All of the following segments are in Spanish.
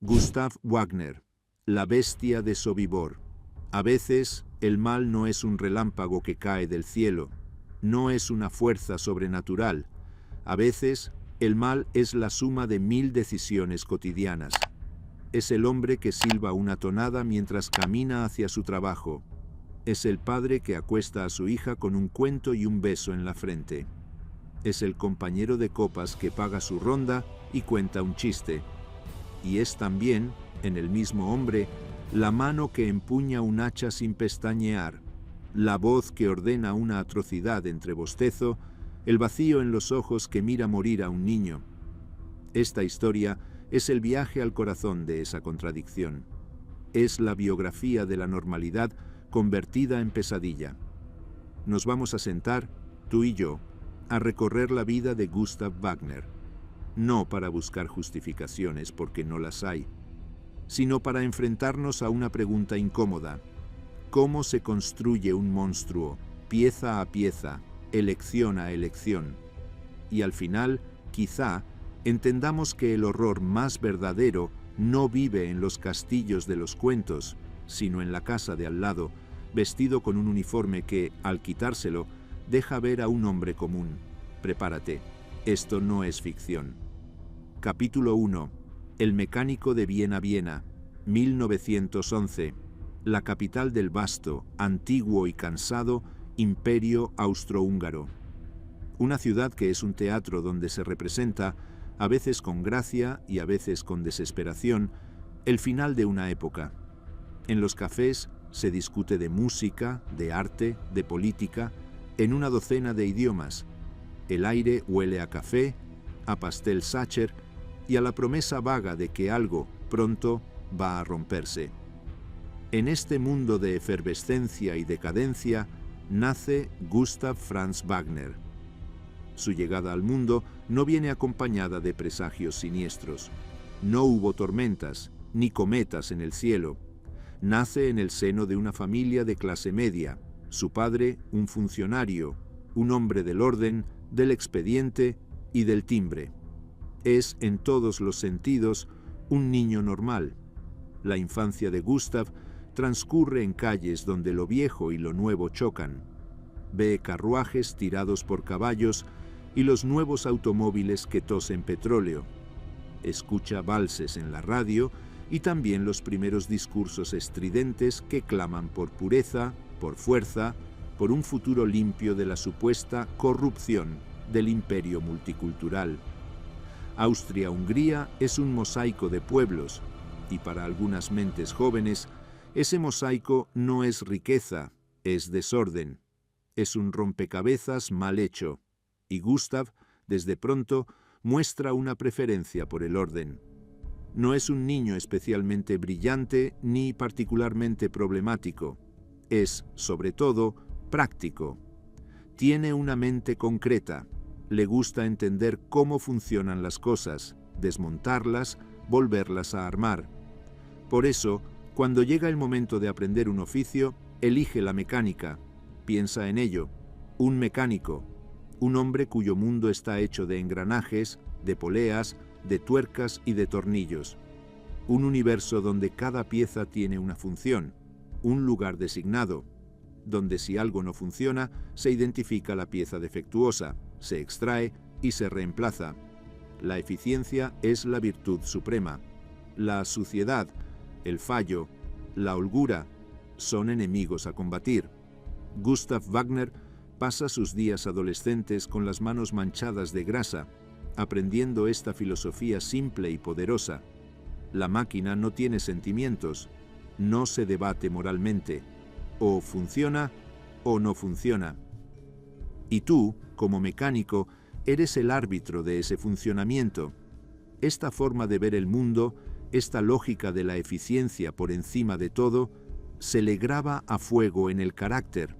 Gustav Wagner, La bestia de Sobibor. A veces, el mal no es un relámpago que cae del cielo, no es una fuerza sobrenatural. A veces, el mal es la suma de 1000 decisiones cotidianas. Es el hombre que silba una tonada mientras camina hacia su trabajo. Es el padre que acuesta a su hija con un cuento y un beso en la frente. Es el compañero de copas que paga su ronda y cuenta un chiste. Y es también, en el mismo hombre, la mano que empuña un hacha sin pestañear, la voz que ordena una atrocidad entre bostezo, el vacío en los ojos que mira morir a un niño. Esta historia es el viaje al corazón de esa contradicción. Es la biografía de la normalidad convertida en pesadilla. Nos vamos a sentar, tú y yo, a recorrer la vida de Gustav Wagner, no para buscar justificaciones porque no las hay, sino para enfrentarnos a una pregunta incómoda. ¿Cómo se construye un monstruo, pieza a pieza, elección a elección? Y al final, quizá, entendamos que el horror más verdadero no vive en los castillos de los cuentos, sino en la casa de al lado, vestido con un uniforme que, al quitárselo, deja ver a un hombre común. Prepárate, esto no es ficción. Capítulo 1. El mecánico de Viena, Viena, 1911. La capital del vasto, antiguo y cansado Imperio Austrohúngaro. Una ciudad que es un teatro donde se representa, a veces con gracia y a veces con desesperación, el final de una época. En los cafés se discute de música, de arte, de política, en una docena de idiomas. El aire huele a café, a pastel Sacher y a la promesa vaga de que algo, pronto, va a romperse. En este mundo de efervescencia y decadencia nace Gustav Franz Wagner. Su llegada al mundo no viene acompañada de presagios siniestros. No hubo tormentas, ni cometas en el cielo. Nace en el seno de una familia de clase media, su padre un funcionario, un hombre del orden, del expediente y del timbre. Es, en todos los sentidos, un niño normal. La infancia de Gustav transcurre en calles donde lo viejo y lo nuevo chocan. Ve carruajes tirados por caballos y los nuevos automóviles que tosen petróleo. Escucha valses en la radio y también los primeros discursos estridentes que claman por pureza, por fuerza, por un futuro limpio de la supuesta corrupción del imperio multicultural. Austria-Hungría es un mosaico de pueblos, y para algunas mentes jóvenes, ese mosaico no es riqueza, es desorden. Es un rompecabezas mal hecho, y Gustav, desde pronto, muestra una preferencia por el orden. No es un niño especialmente brillante ni particularmente problemático. Es, sobre todo, práctico. Tiene una mente concreta. Le gusta entender cómo funcionan las cosas, desmontarlas, volverlas a armar. Por eso, cuando llega el momento de aprender un oficio, elige la mecánica. Piensa en ello. Un mecánico. Un hombre cuyo mundo está hecho de engranajes, de poleas, de tuercas y de tornillos. Un universo donde cada pieza tiene una función, un lugar designado, donde si algo no funciona, se identifica la pieza defectuosa, se extrae y se reemplaza. La eficiencia es la virtud suprema. La suciedad, el fallo, la holgura, son enemigos a combatir. Gustav Wagner pasa sus días adolescentes con las manos manchadas de grasa, aprendiendo esta filosofía simple y poderosa. La máquina no tiene sentimientos, no se debate moralmente. O funciona o no funciona. Y tú, como mecánico, eres el árbitro de ese funcionamiento. Esta forma de ver el mundo, esta lógica de la eficiencia por encima de todo, se le graba a fuego en el carácter.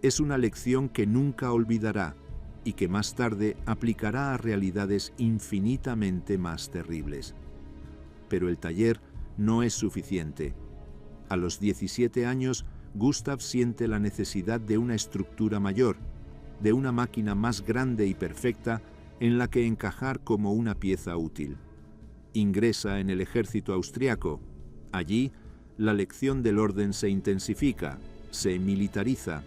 Es una lección que nunca olvidará y que más tarde aplicará a realidades infinitamente más terribles. Pero el taller no es suficiente. A los 17 años, Gustav siente la necesidad de una estructura mayor, de una máquina más grande y perfecta en la que encajar como una pieza útil. Ingresa en el ejército austriaco. Allí, la lección del orden se intensifica, se militariza.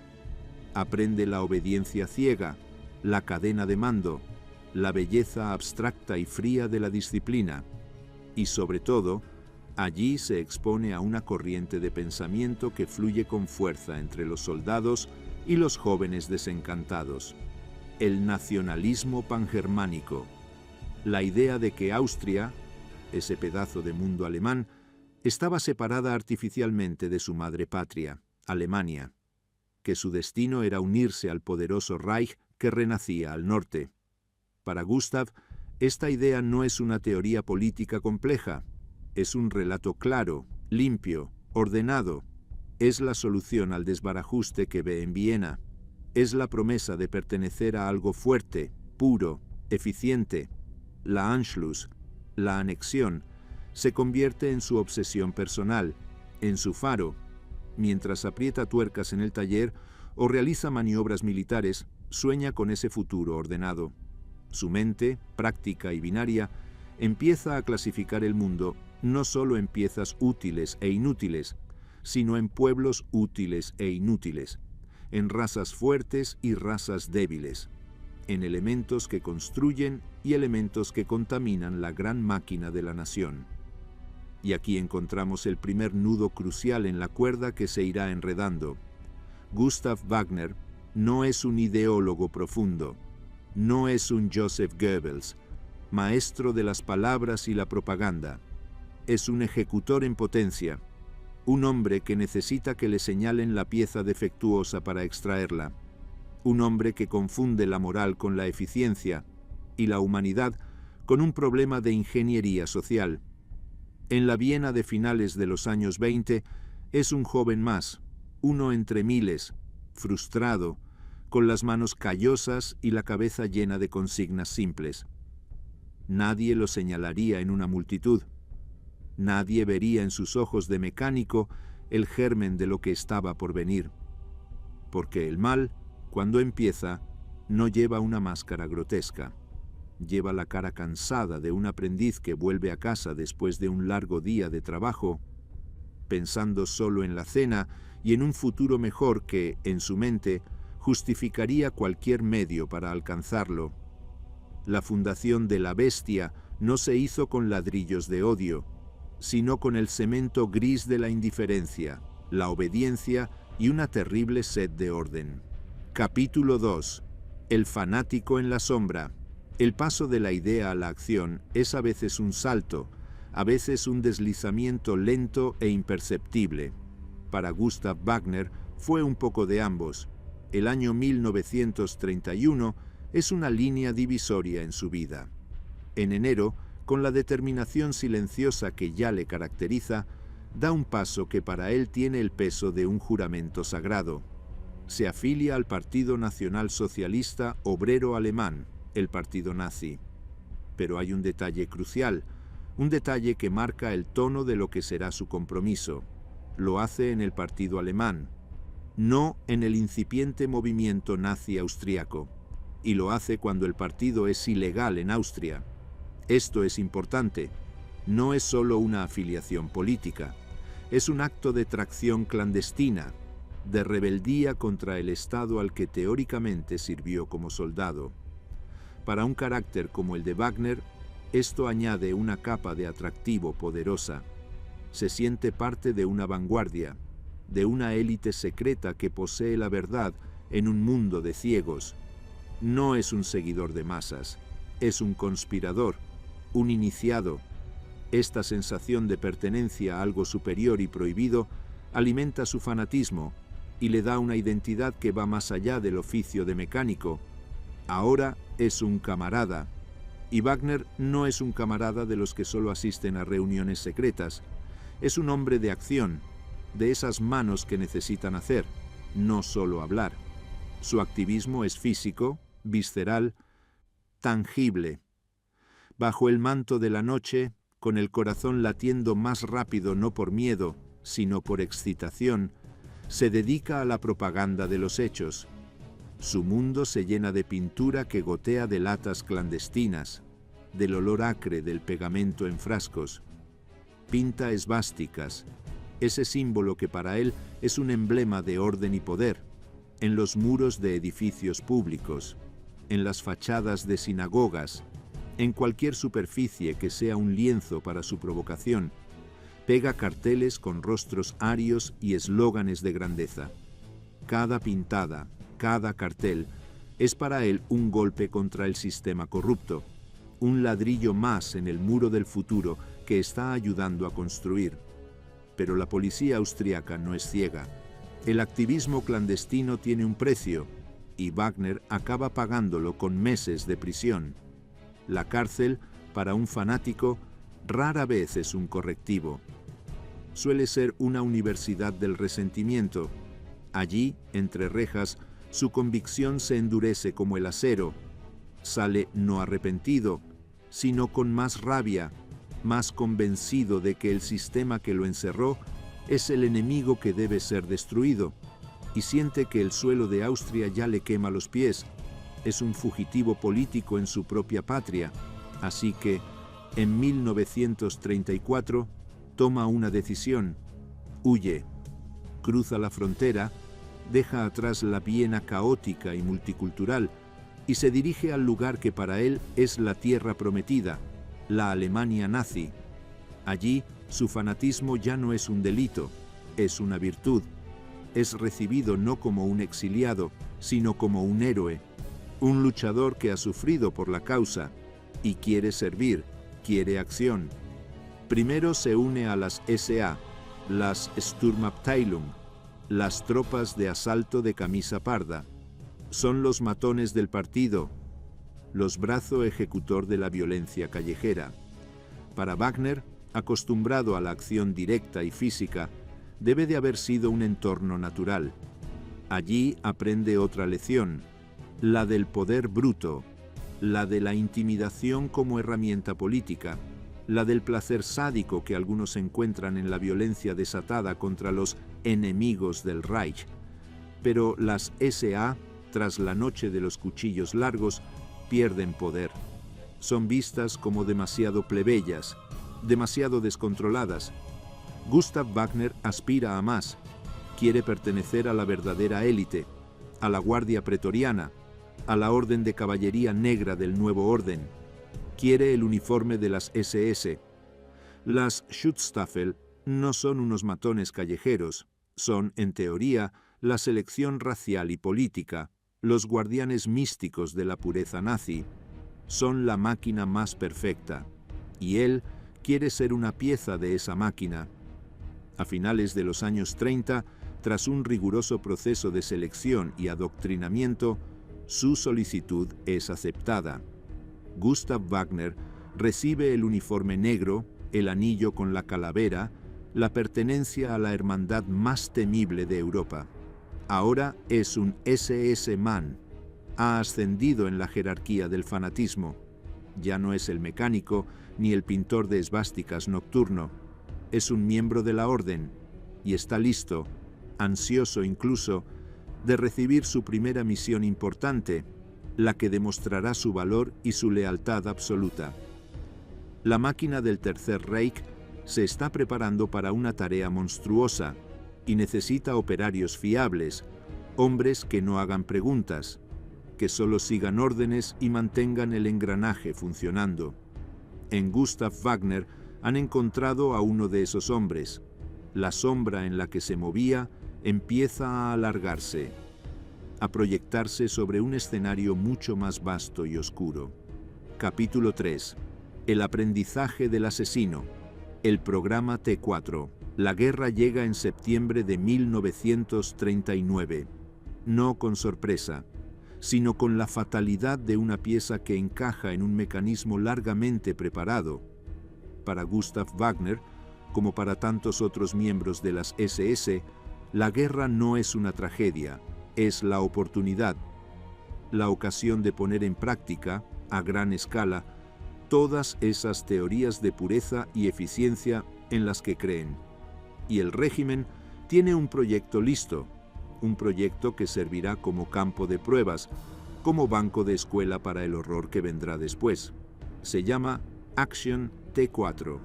Aprende la obediencia ciega, la cadena de mando, la belleza abstracta y fría de la disciplina. Y sobre todo, allí se expone a una corriente de pensamiento que fluye con fuerza entre los soldados y los jóvenes desencantados. El nacionalismo pangermánico. La idea de que Austria, ese pedazo de mundo alemán, estaba separada artificialmente de su madre patria, Alemania, que su destino era unirse al poderoso Reich que renacía al norte. Para Gustav, esta idea no es una teoría política compleja, es un relato claro, limpio, ordenado. Es la solución al desbarajuste que ve en Viena. Es la promesa de pertenecer a algo fuerte, puro, eficiente. La Anschluss, la anexión, se convierte en su obsesión personal, en su faro. Mientras aprieta tuercas en el taller o realiza maniobras militares, sueña con ese futuro ordenado. Su mente, práctica y binaria, empieza a clasificar el mundo no solo en piezas útiles e inútiles, sino en pueblos útiles e inútiles, en razas fuertes y razas débiles, en elementos que construyen y elementos que contaminan la gran máquina de la nación. Y aquí encontramos el primer nudo crucial en la cuerda que se irá enredando. Gustav Wagner no es un ideólogo profundo, no es un Joseph Goebbels, maestro de las palabras y la propaganda. Es un ejecutor en potencia, un hombre que necesita que le señalen la pieza defectuosa para extraerla, un hombre que confunde la moral con la eficiencia y la humanidad con un problema de ingeniería social. En la Viena de finales de los años 20 es un joven más, uno entre miles, frustrado, con las manos callosas y la cabeza llena de consignas simples. Nadie lo señalaría en una multitud. Nadie vería en sus ojos de mecánico el germen de lo que estaba por venir. Porque el mal, cuando empieza, no lleva una máscara grotesca. Lleva la cara cansada de un aprendiz que vuelve a casa después de un largo día de trabajo, pensando solo en la cena y en un futuro mejor que, en su mente, justificaría cualquier medio para alcanzarlo. La fundación de la bestia no se hizo con ladrillos de odio, sino con el cemento gris de la indiferencia, la obediencia y una terrible sed de orden. Capítulo 2. El fanático en la sombra. El paso de la idea a la acción es a veces un salto, a veces un deslizamiento lento e imperceptible. Para Gustav Wagner fue un poco de ambos. El año 1931 es una línea divisoria en su vida. En enero, con la determinación silenciosa que ya le caracteriza, da un paso que para él tiene el peso de un juramento sagrado. Se afilia al Partido Nacional Socialista Obrero Alemán, el partido nazi. Pero hay un detalle crucial, un detalle que marca el tono de lo que será su compromiso. Lo hace en el partido alemán, no en el incipiente movimiento nazi austriaco, y lo hace cuando el partido es ilegal en Austria. Esto es importante. No es solo una afiliación política, es un acto de tracción clandestina, de rebeldía contra el Estado al que teóricamente sirvió como soldado. Para un carácter como el de Wagner, esto añade una capa de atractivo poderosa. Se siente parte de una vanguardia, de una élite secreta que posee la verdad en un mundo de ciegos. No es un seguidor de masas, es un conspirador, un iniciado. Esta sensación de pertenencia a algo superior y prohibido alimenta su fanatismo y le da una identidad que va más allá del oficio de mecánico. Ahora es un camarada, y Wagner no es un camarada de los que solo asisten a reuniones secretas. Es un hombre de acción, de esas manos que necesitan hacer, no solo hablar. Su activismo es físico, visceral, tangible. Bajo el manto de la noche, con el corazón latiendo más rápido no por miedo, sino por excitación, se dedica a la propaganda de los hechos. Su mundo se llena de pintura que gotea de latas clandestinas. del olor acre del pegamento en frascos. Pinta esvásticas, ese símbolo que para él es un emblema de orden y poder, en los muros de edificios públicos, en las fachadas de sinagogas, en cualquier superficie que sea un lienzo para su provocación. Pega carteles con rostros arios y eslóganes de grandeza. Cada pintada, cada cartel, es para él un golpe contra el sistema corrupto, un ladrillo más en el muro del futuro que está ayudando a construir. Pero la policía austriaca no es ciega. El activismo clandestino tiene un precio, y Wagner acaba pagándolo con meses de prisión. La cárcel, para un fanático, rara vez es un correctivo. Suele ser una universidad del resentimiento. Allí, entre rejas, su convicción se endurece como el acero. Sale no arrepentido, sino con más rabia, más convencido de que el sistema que lo encerró es el enemigo que debe ser destruido, y siente que el suelo de Austria ya le quema los pies. Es un fugitivo político en su propia patria, así que, en 1934, toma una decisión. Huye, cruza la frontera, deja atrás la Viena caótica y multicultural, y se dirige al lugar que para él es la tierra prometida, la Alemania nazi. Allí, su fanatismo ya no es un delito, es una virtud. Es recibido no como un exiliado, sino como un héroe, un luchador que ha sufrido por la causa y quiere servir, quiere acción. Primero se une a las SA, las Sturmabteilung, las tropas de asalto de camisa parda. Son los matones del partido, los brazo ejecutor de la violencia callejera. Para Wagner, acostumbrado a la acción directa y física, debe de haber sido un entorno natural. Allí aprende otra lección, la del poder bruto, la de la intimidación como herramienta política, la del placer sádico que algunos encuentran en la violencia desatada contra los enemigos del Reich. Pero las SA, tras la noche de los cuchillos largos, pierden poder. Son vistas como demasiado plebeyas, demasiado descontroladas. Gustav Wagner aspira a más. Quiere pertenecer a la verdadera élite, a la Guardia Pretoriana, a la Orden de Caballería Negra del Nuevo Orden. Quiere el uniforme de las SS. Las Schutzstaffel no son unos matones callejeros, son, en teoría, la selección racial y política, los guardianes místicos de la pureza nazi. Son la máquina más perfecta, y él quiere ser una pieza de esa máquina. A finales de los años 30, tras un riguroso proceso de selección y adoctrinamiento, su solicitud es aceptada. Gustav Wagner recibe el uniforme negro, el anillo con la calavera, la pertenencia a la hermandad más temible de Europa. Ahora es un SS-Man. Ha ascendido en la jerarquía del fanatismo. Ya no es el mecánico ni el pintor de esvásticas nocturno. Es un miembro de la orden y está listo, ansioso incluso, de recibir su primera misión importante, la que demostrará su valor y su lealtad absoluta. La máquina del Tercer Reich se está preparando para una tarea monstruosa y necesita operarios fiables, hombres que no hagan preguntas, que solo sigan órdenes y mantengan el engranaje funcionando. En Gustav Wagner han encontrado a uno de esos hombres. La sombra en la que se movía empieza a alargarse, a proyectarse sobre un escenario mucho más vasto y oscuro. Capítulo 3. El aprendizaje del asesino. El programa T4. La guerra llega en septiembre de 1939. No con sorpresa, sino con la fatalidad de una pieza que encaja en un mecanismo largamente preparado. Para Gustav Wagner, como para tantos otros miembros de las SS, la guerra no es una tragedia, es la oportunidad, la ocasión de poner en práctica, a gran escala, todas esas teorías de pureza y eficiencia en las que creen. Y el régimen tiene un proyecto listo, un proyecto que servirá como campo de pruebas, como banco de escuela para el horror que vendrá después. Se llama Action T4.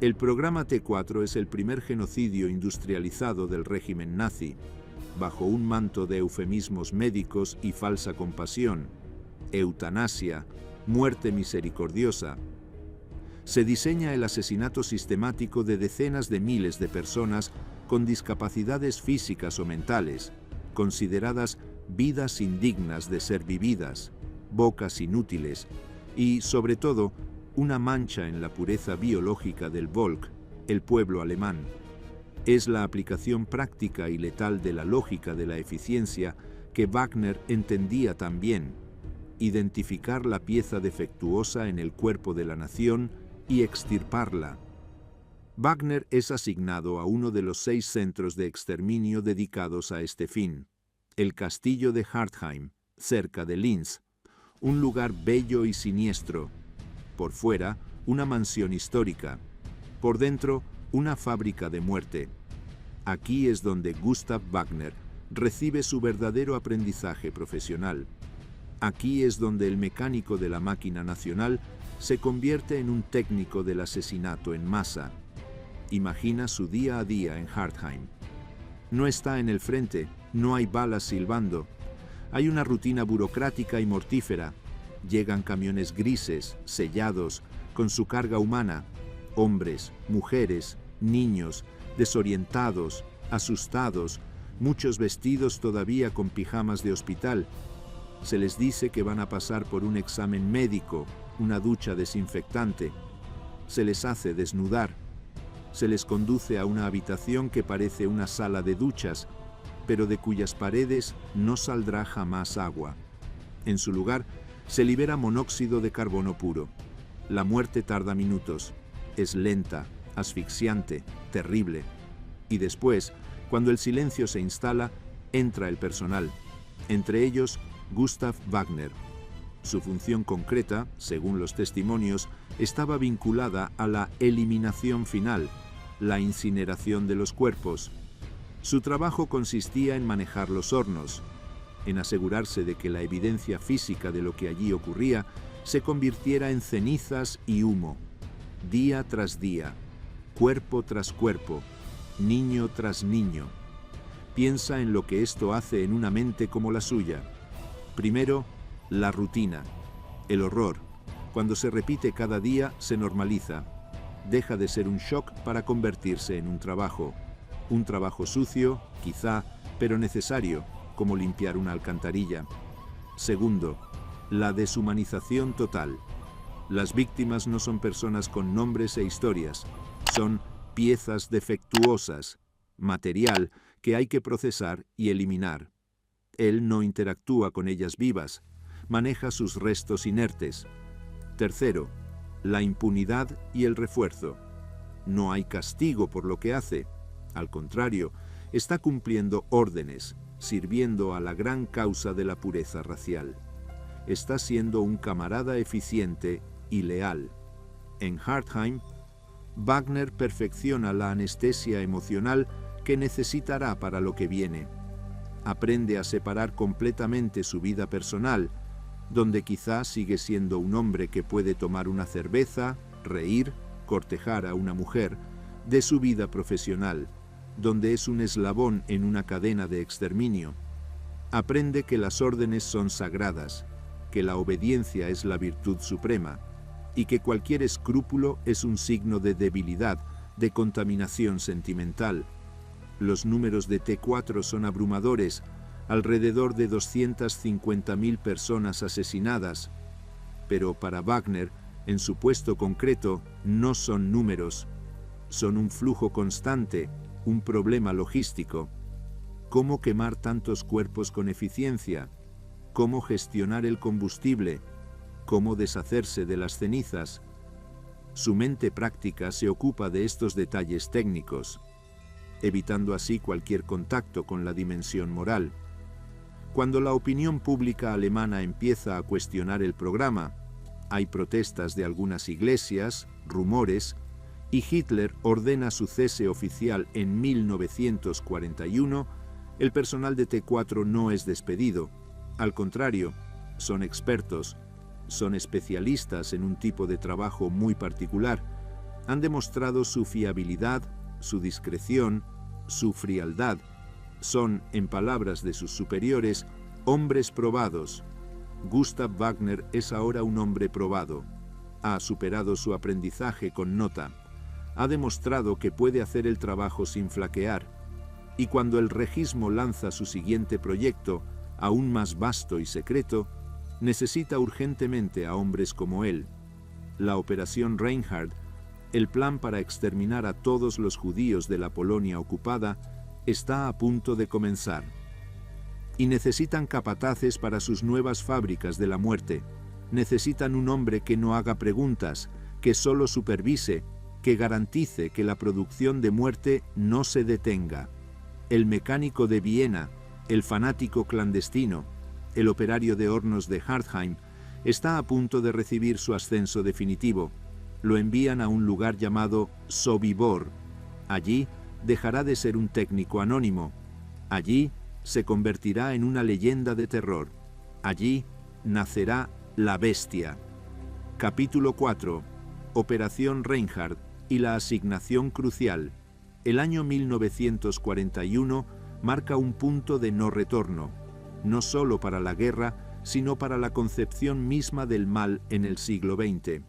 El programa T4 es el primer genocidio industrializado del régimen nazi, bajo un manto de eufemismos médicos y falsa compasión, eutanasia, muerte misericordiosa. Se diseña el asesinato sistemático de decenas de miles de personas con discapacidades físicas o mentales, consideradas vidas indignas de ser vividas, bocas inútiles y, sobre todo, una mancha en la pureza biológica del Volk, el pueblo alemán. Es la aplicación práctica y letal de la lógica de la eficiencia que Wagner entendía tan bien: identificar la pieza defectuosa en el cuerpo de la nación y extirparla. Wagner es asignado a uno de los 6 centros de exterminio dedicados a este fin: el castillo de Hartheim, cerca de Linz, un lugar bello y siniestro. Por fuera, una mansión histórica. Por dentro, una fábrica de muerte. Aquí es donde Gustav Wagner recibe su verdadero aprendizaje profesional. Aquí es donde el mecánico de la máquina nacional se convierte en un técnico del asesinato en masa. Imagina su día a día en Hartheim. No está en el frente, no hay balas silbando. Hay una rutina burocrática y mortífera. Llegan camiones grises, sellados, con su carga humana. Hombres, mujeres, niños, desorientados, asustados, muchos vestidos todavía con pijamas de hospital. Se les dice que van a pasar por un examen médico, una ducha desinfectante. Se les hace desnudar. Se les conduce a una habitación que parece una sala de duchas, pero de cuyas paredes no saldrá jamás agua. En su lugar, se libera monóxido de carbono puro. La muerte tarda minutos. Es lenta, asfixiante, terrible. Y después, cuando el silencio se instala, entra el personal. Entre ellos, Gustav Wagner. Su función concreta, según los testimonios, estaba vinculada a la eliminación final, la incineración de los cuerpos. Su trabajo consistía en manejar los hornos, en asegurarse de que la evidencia física de lo que allí ocurría se convirtiera en cenizas y humo, día tras día, cuerpo tras cuerpo, niño tras niño. Piensa en lo que esto hace en una mente como la suya. Primero, la rutina, el horror. Cuando se repite cada día, se normaliza. Deja de ser un shock para convertirse en un trabajo sucio, quizá, pero necesario, como limpiar una alcantarilla. Segundo, la deshumanización total. Las víctimas no son personas con nombres e historias, son piezas defectuosas, material que hay que procesar y eliminar. Él no interactúa con ellas vivas, maneja sus restos inertes. Tercero, la impunidad y el refuerzo. No hay castigo por lo que hace. Al contrario, está cumpliendo órdenes, sirviendo a la gran causa de la pureza racial. Está siendo un camarada eficiente y leal. En Hartheim, Wagner perfecciona la anestesia emocional que necesitará para lo que viene. Aprende a separar completamente su vida personal, donde quizá sigue siendo un hombre que puede tomar una cerveza, reír, cortejar a una mujer, de su vida profesional, donde es un eslabón en una cadena de exterminio. Aprende que las órdenes son sagradas, que la obediencia es la virtud suprema, y que cualquier escrúpulo es un signo de debilidad, de contaminación sentimental. Los números de T4 son abrumadores, alrededor de 250.000 personas asesinadas. Pero para Wagner, en su puesto concreto, no son números. Son un flujo constante, un problema logístico. ¿Cómo quemar tantos cuerpos con eficiencia? ¿Cómo gestionar el combustible? ¿Cómo deshacerse de las cenizas? Su mente práctica se ocupa de estos detalles técnicos, evitando así cualquier contacto con la dimensión moral. Cuando la opinión pública alemana empieza a cuestionar el programa, hay protestas de algunas iglesias, rumores, y Hitler ordena su cese oficial en 1941, el personal de T4 no es despedido. Al contrario, son expertos, son especialistas en un tipo de trabajo muy particular, han demostrado su fiabilidad, su discreción, su frialdad. Son, en palabras de sus superiores, hombres probados. Gustav Wagner es ahora un hombre probado. Ha superado su aprendizaje con nota. Ha demostrado que puede hacer el trabajo sin flaquear. Y cuando el Regismo lanza su siguiente proyecto, aún más vasto y secreto, necesita urgentemente a hombres como él. La Operación Reinhard, el plan para exterminar a todos los judíos de la Polonia ocupada, está a punto de comenzar. Y necesitan capataces para sus nuevas fábricas de la muerte. Necesitan un hombre que no haga preguntas, que solo supervise, que garantice que la producción de muerte no se detenga. El mecánico de Viena, el fanático clandestino, el operario de hornos de Hartheim, está a punto de recibir su ascenso definitivo. Lo envían a un lugar llamado Sobibor. Allí dejará de ser un técnico anónimo. Allí se convertirá en una leyenda de terror. Allí nacerá la bestia. Capítulo 4. Operación Reinhard y la asignación crucial. El año 1941 marca un punto de no retorno, no solo para la guerra, sino para la concepción misma del mal en el siglo XX.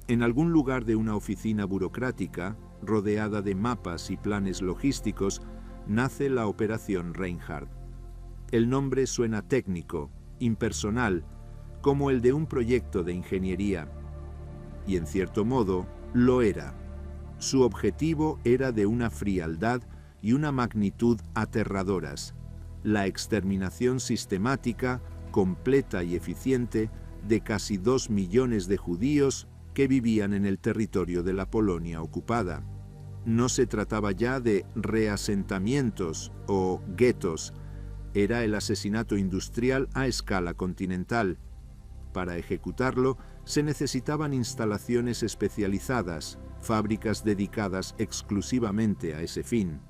En algún lugar de una oficina burocrática, rodeada de mapas y planes logísticos, nace la Operación Reinhard. El nombre suena técnico, impersonal, como el de un proyecto de ingeniería. Y en cierto modo, lo era. Su objetivo era de una frialdad y una magnitud aterradoras: la exterminación sistemática, completa y eficiente de casi 2 millones de judíos que vivían en el territorio de la Polonia ocupada. No se trataba ya de reasentamientos o guetos, era el asesinato industrial a escala continental. Para ejecutarlo se necesitaban instalaciones especializadas, fábricas dedicadas exclusivamente a ese fin.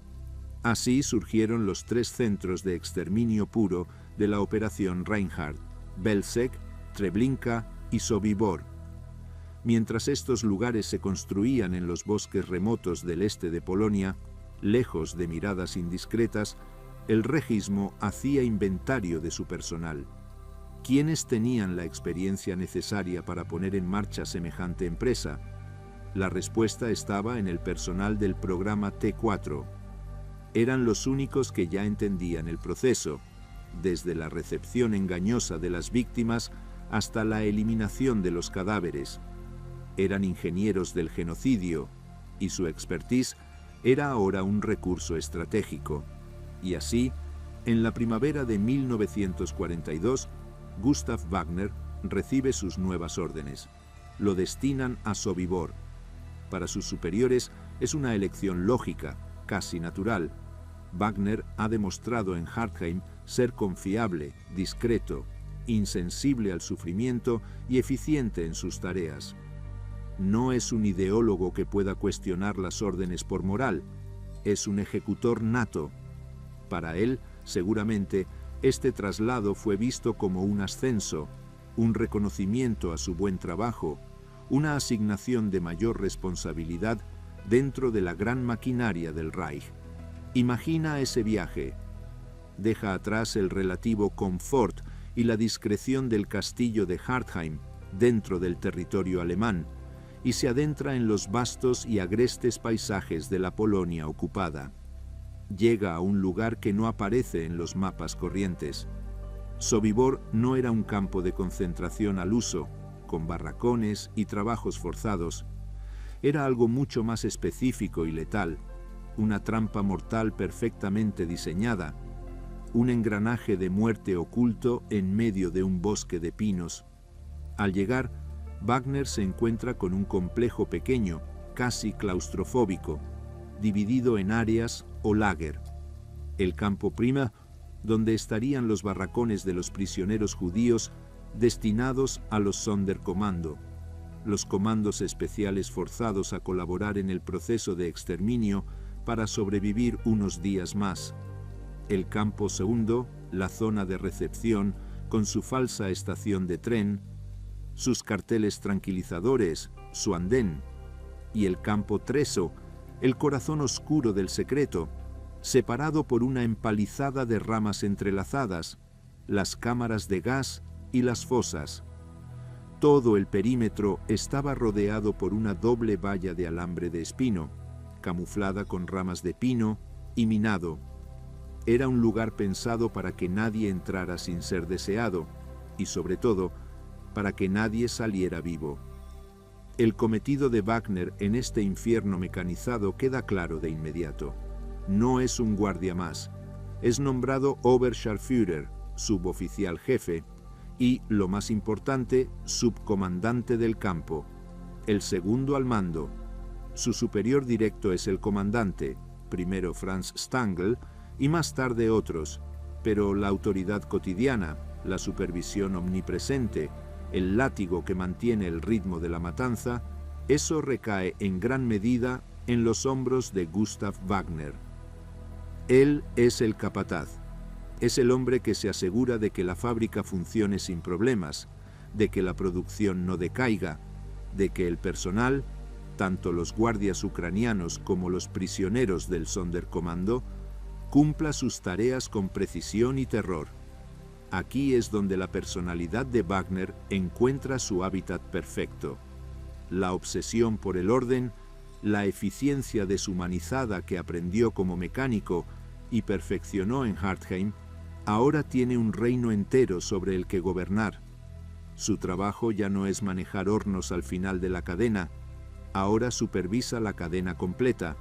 Así surgieron los 3 centros de exterminio puro de la Operación Reinhard: Belzec, Treblinka y Sobibor. Mientras estos lugares se construían en los bosques remotos del este de Polonia, lejos de miradas indiscretas, el Regismo hacía inventario de su personal. ¿Quiénes tenían la experiencia necesaria para poner en marcha semejante empresa? La respuesta estaba en el personal del programa T4. Eran los únicos que ya entendían el proceso, desde la recepción engañosa de las víctimas hasta la eliminación de los cadáveres. Eran ingenieros del genocidio, y su expertise era ahora un recurso estratégico. Y así, en la primavera de 1942, Gustav Wagner recibe sus nuevas órdenes. Lo destinan a Sobibor. Para sus superiores es una elección lógica, casi natural. Wagner ha demostrado en Hartheim ser confiable, discreto, insensible al sufrimiento y eficiente en sus tareas. No es un ideólogo que pueda cuestionar las órdenes por moral, es un ejecutor nato. Para él, seguramente, este traslado fue visto como un ascenso, un reconocimiento a su buen trabajo, una asignación de mayor responsabilidad dentro de la gran maquinaria del Reich. Imagina ese viaje. Deja atrás el relativo confort y la discreción del castillo de Hartheim dentro del territorio alemán y se adentra en los vastos y agrestes paisajes de la Polonia ocupada. Llega a un lugar que no aparece en los mapas corrientes. Sobibor no era un campo de concentración al uso, con barracones y trabajos forzados. Era algo mucho más específico y letal, una trampa mortal perfectamente diseñada, un engranaje de muerte oculto en medio de un bosque de pinos. Al llegar, Wagner se encuentra con un complejo pequeño, casi claustrofóbico, dividido en áreas o lager. El campo prima, donde estarían los barracones de los prisioneros judíos destinados a los Sonderkommando, los comandos especiales forzados a colaborar en el proceso de exterminio para sobrevivir unos días más. El campo segundo, la zona de recepción, con su falsa estación de tren, sus carteles tranquilizadores, su andén, y el campo Treso, el corazón oscuro del secreto, separado por una empalizada de ramas entrelazadas, las cámaras de gas y las fosas. Todo el perímetro estaba rodeado por una doble valla de alambre de espino, camuflada con ramas de pino y minado. Era un lugar pensado para que nadie entrara sin ser deseado, y sobre todo, para que nadie saliera vivo. El cometido de Wagner en este infierno mecanizado queda claro de inmediato. No es un guardia más. Es nombrado Oberscharführer, suboficial jefe, y, lo más importante, subcomandante del campo, el segundo al mando. Su superior directo es el comandante, primero Franz Stangl y más tarde otros, pero la autoridad cotidiana, la supervisión omnipresente, el látigo que mantiene el ritmo de la matanza, eso recae en gran medida en los hombros de Gustav Wagner. Él es el capataz. Es el hombre que se asegura de que la fábrica funcione sin problemas, de que la producción no decaiga, de que el personal, tanto los guardias ucranianos como los prisioneros del Sonderkommando, cumpla sus tareas con precisión y terror. Aquí es donde la personalidad de Wagner encuentra su hábitat perfecto. La obsesión por el orden, la eficiencia deshumanizada que aprendió como mecánico y perfeccionó en Hartheim, ahora tiene un reino entero sobre el que gobernar. Su trabajo ya no es manejar hornos al final de la cadena, ahora supervisa la cadena completa.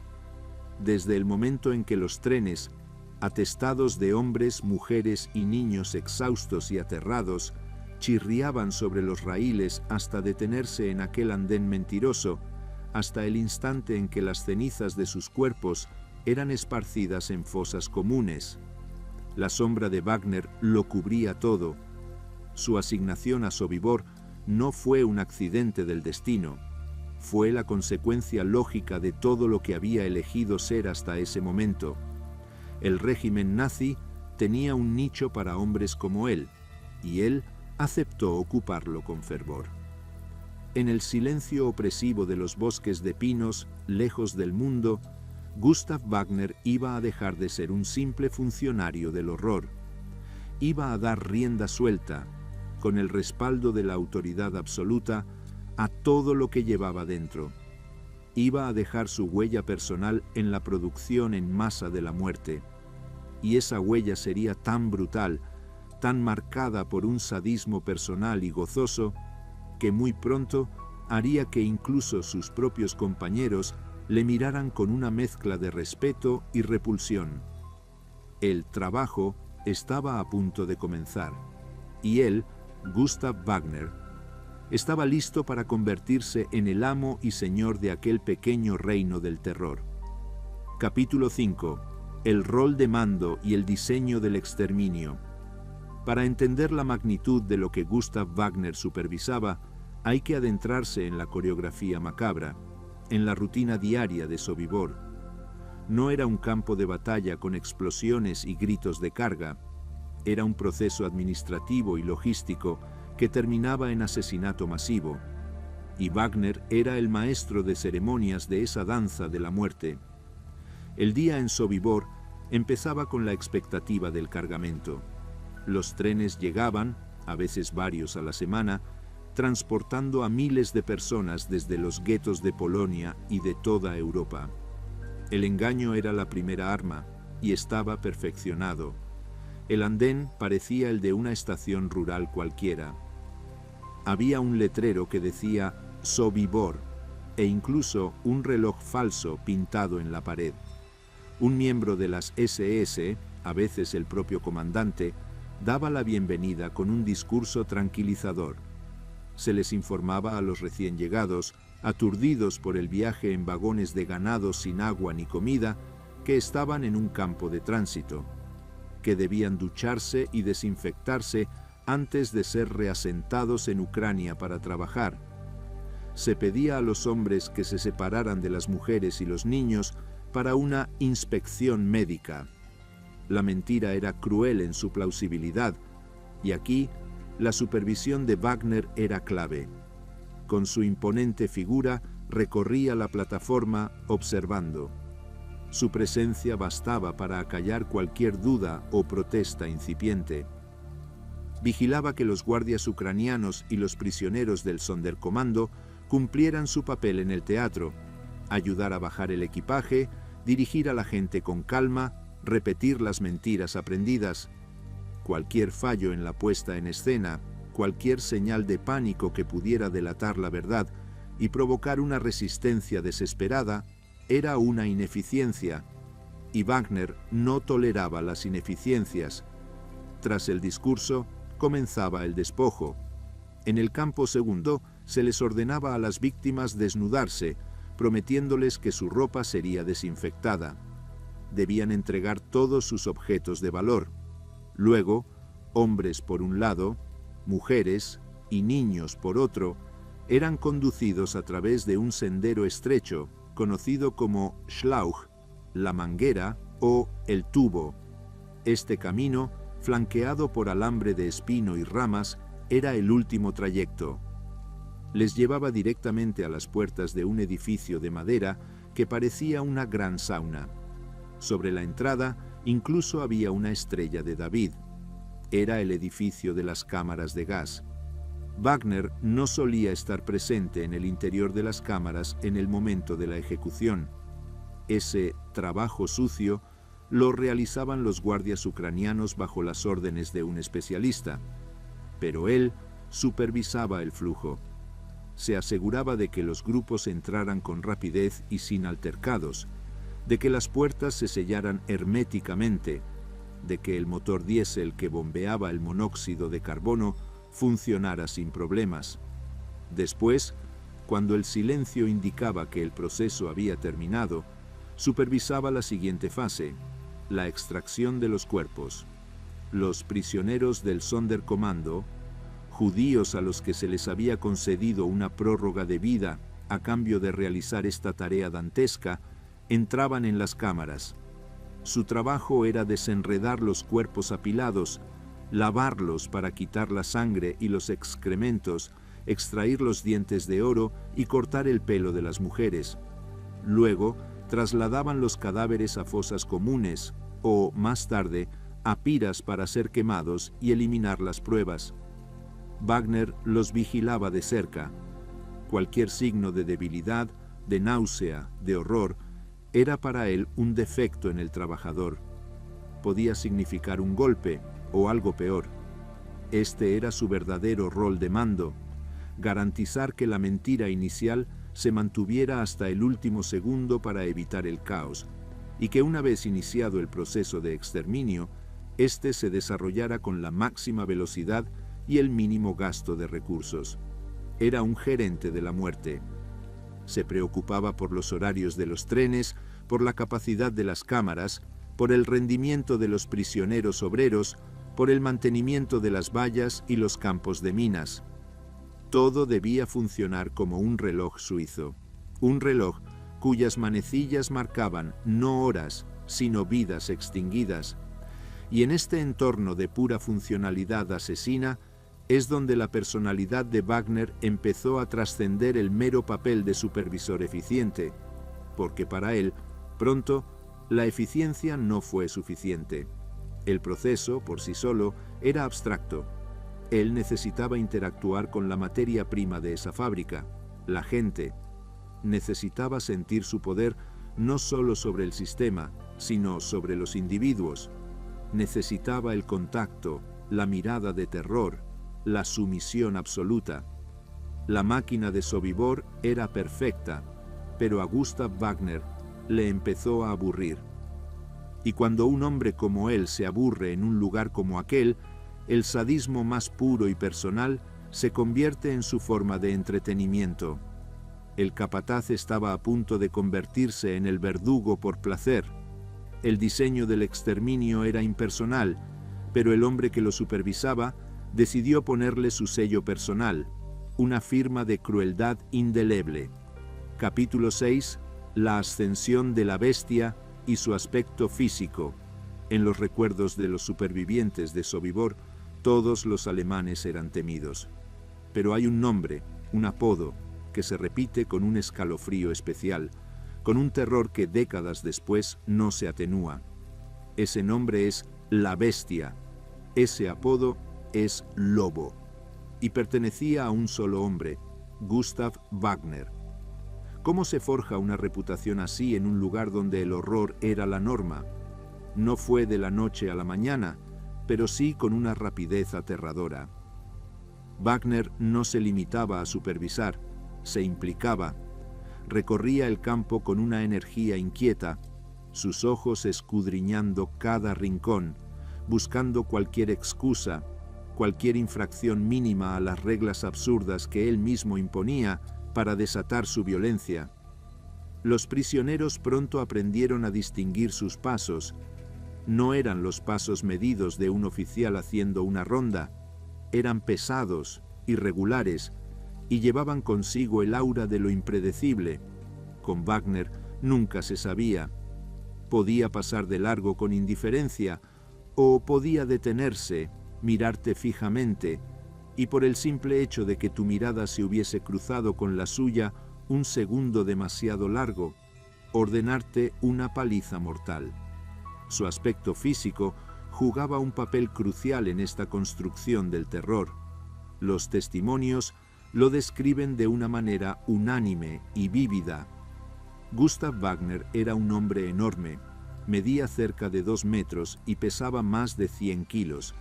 Desde el momento en que los trenes, atestados de hombres, mujeres y niños exhaustos y aterrados, chirriaban sobre los raíles hasta detenerse en aquel andén mentiroso, hasta el instante en que las cenizas de sus cuerpos eran esparcidas en fosas comunes. La sombra de Wagner lo cubría todo. Su asignación a Sobibor no fue un accidente del destino, fue la consecuencia lógica de todo lo que había elegido ser hasta ese momento. El régimen nazi tenía un nicho para hombres como él, y él aceptó ocuparlo con fervor. En el silencio opresivo de los bosques de pinos, lejos del mundo, Gustav Wagner iba a dejar de ser un simple funcionario del horror. Iba a dar rienda suelta, con el respaldo de la autoridad absoluta, a todo lo que llevaba dentro. Iba a dejar su huella personal en la producción en masa de la muerte. Y esa huella sería tan brutal, tan marcada por un sadismo personal y gozoso, que muy pronto haría que incluso sus propios compañeros le miraran con una mezcla de respeto y repulsión. El trabajo estaba a punto de comenzar, y él, Gustav Wagner, estaba listo para convertirse en el amo y señor de aquel pequeño reino del terror. Capítulo 5. El rol de mando y el diseño del exterminio. Para entender la magnitud de lo que Gustav Wagner supervisaba, hay que adentrarse en la coreografía macabra, en la rutina diaria de Sobibor. No era un campo de batalla con explosiones y gritos de carga. Era un proceso administrativo y logístico que terminaba en asesinato masivo. Y Wagner era el maestro de ceremonias de esa danza de la muerte. El día en Sobibor empezaba con la expectativa del cargamento. Los trenes llegaban, a veces varios a la semana, transportando a miles de personas desde los guetos de Polonia y de toda Europa. El engaño era la primera arma, y estaba perfeccionado. El andén parecía el de una estación rural cualquiera. Había un letrero que decía Sobibor, e incluso un reloj falso pintado en la pared. Un miembro de las SS, a veces el propio comandante, daba la bienvenida con un discurso tranquilizador. Se les informaba a los recién llegados, aturdidos por el viaje en vagones de ganado sin agua ni comida, que estaban en un campo de tránsito, que debían ducharse y desinfectarse antes de ser reasentados en Ucrania para trabajar. Se pedía a los hombres que se separaran de las mujeres y los niños para una inspección médica. La mentira era cruel en su plausibilidad, y aquí la supervisión de Wagner era clave. Con su imponente figura recorría la plataforma observando. Su presencia bastaba para acallar cualquier duda o protesta incipiente. Vigilaba que los guardias ucranianos y los prisioneros del Sonderkommando cumplieran su papel en el teatro, ayudar a bajar el equipaje, dirigir a la gente con calma, repetir las mentiras aprendidas. Cualquier fallo en la puesta en escena, cualquier señal de pánico que pudiera delatar la verdad y provocar una resistencia desesperada, era una ineficiencia, y Wagner no toleraba las ineficiencias. Tras el discurso, comenzaba el despojo. En el campo segundo se les ordenaba a las víctimas desnudarse, prometiéndoles que su ropa sería desinfectada. Debían entregar todos sus objetos de valor. Luego, hombres por un lado, mujeres y niños por otro, eran conducidos a través de un sendero estrecho, conocido como Schlauch, la manguera o el tubo. Este camino, flanqueado por alambre de espino y ramas, era el último trayecto. Les llevaba directamente a las puertas de un edificio de madera que parecía una gran sauna. Sobre la entrada incluso había una estrella de David. Era el edificio de las cámaras de gas. Wagner no solía estar presente en el interior de las cámaras en el momento de la ejecución. Ese trabajo sucio lo realizaban los guardias ucranianos bajo las órdenes de un especialista, pero él supervisaba el flujo. Se aseguraba de que los grupos entraran con rapidez y sin altercados, de que las puertas se sellaran herméticamente, de que el motor diésel que bombeaba el monóxido de carbono funcionara sin problemas. Después, cuando el silencio indicaba que el proceso había terminado, supervisaba la siguiente fase, la extracción de los cuerpos. Los prisioneros del Sonderkommando, judíos a los que se les había concedido una prórroga de vida a cambio de realizar esta tarea dantesca, entraban en las cámaras. Su trabajo era desenredar los cuerpos apilados, lavarlos para quitar la sangre y los excrementos, extraer los dientes de oro y cortar el pelo de las mujeres. Luego, trasladaban los cadáveres a fosas comunes o, más tarde, a piras para ser quemados y eliminar las pruebas. Wagner los vigilaba de cerca. Cualquier signo de debilidad, de náusea, de horror, era para él un defecto en el trabajador. Podía significar un golpe o algo peor. Este era su verdadero rol de mando, garantizar que la mentira inicial se mantuviera hasta el último segundo para evitar el caos, y que una vez iniciado el proceso de exterminio, éste se desarrollara con la máxima velocidad y el mínimo gasto de recursos. Era un gerente de la muerte. Se preocupaba por los horarios de los trenes, por la capacidad de las cámaras, por el rendimiento de los prisioneros obreros, por el mantenimiento de las vallas y los campos de minas. Todo debía funcionar como un reloj suizo, un reloj cuyas manecillas marcaban no horas, sino vidas extinguidas. Y en este entorno de pura funcionalidad asesina es donde la personalidad de Wagner empezó a trascender el mero papel de supervisor eficiente, porque para él, pronto, la eficiencia no fue suficiente. El proceso, por sí solo, era abstracto. Él necesitaba interactuar con la materia prima de esa fábrica, la gente. Necesitaba sentir su poder no solo sobre el sistema, sino sobre los individuos. Necesitaba el contacto, la mirada de terror, la sumisión absoluta. La máquina de Sobibor era perfecta, pero a Gustav Wagner le empezó a aburrir. Y cuando un hombre como él se aburre en un lugar como aquel, el sadismo más puro y personal se convierte en su forma de entretenimiento. El capataz estaba a punto de convertirse en el verdugo por placer. El diseño del exterminio era impersonal, pero el hombre que lo supervisaba decidió ponerle su sello personal, una firma de crueldad indeleble. Capítulo 6. La ascensión de la bestia y su aspecto físico. En los recuerdos de los supervivientes de Sobibor, Todos los alemanes eran temidos. Pero hay un nombre, un apodo, que se repite con un escalofrío especial, con un terror que décadas después no se atenúa. Ese nombre es La Bestia. Ese apodo es Lobo. Y pertenecía a un solo hombre, Gustav Wagner. ¿Cómo se forja una reputación así en un lugar donde el horror era la norma? No fue de la noche a la mañana, pero sí con una rapidez aterradora. Wagner no se limitaba a supervisar, se implicaba. Recorría el campo con una energía inquieta, sus ojos escudriñando cada rincón, buscando cualquier excusa, cualquier infracción mínima a las reglas absurdas que él mismo imponía para desatar su violencia. Los prisioneros pronto aprendieron a distinguir sus pasos. No eran los pasos medidos de un oficial haciendo una ronda, eran pesados, irregulares, y llevaban consigo el aura de lo impredecible. Con Wagner nunca se sabía. Podía pasar de largo con indiferencia, o podía detenerse, mirarte fijamente, y por el simple hecho de que tu mirada se hubiese cruzado con la suya un segundo demasiado largo, ordenarte una paliza mortal. Su aspecto físico jugaba un papel crucial en esta construcción del terror. Los testimonios lo describen de una manera unánime y vívida. Gustav Wagner era un hombre enorme, medía cerca de 2 metros y pesaba más de 100 kilos.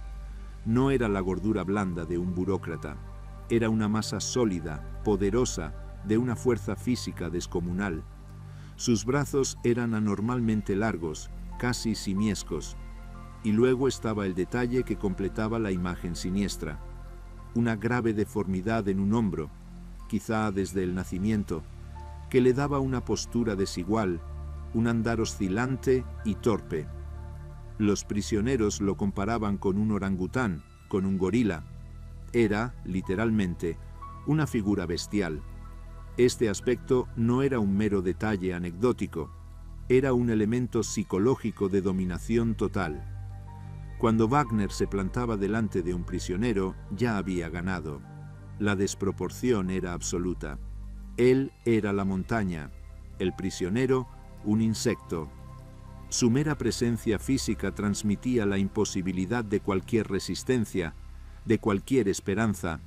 No era la gordura blanda de un burócrata, era una masa sólida, poderosa, de una fuerza física descomunal. Sus brazos eran anormalmente largos, casi simiescos, y luego estaba el detalle que completaba la imagen siniestra. Una grave deformidad en un hombro, quizá desde el nacimiento, que le daba una postura desigual, un andar oscilante y torpe. Los prisioneros lo comparaban con un orangután, con un gorila. Era, literalmente, una figura bestial. Este aspecto no era un mero detalle anecdótico, era un elemento psicológico de dominación total. Cuando Wagner se plantaba delante de un prisionero, ya había ganado. La desproporción era absoluta. Él era la montaña, el prisionero un insecto. Su mera presencia física transmitía la imposibilidad de cualquier resistencia, de cualquier esperanza.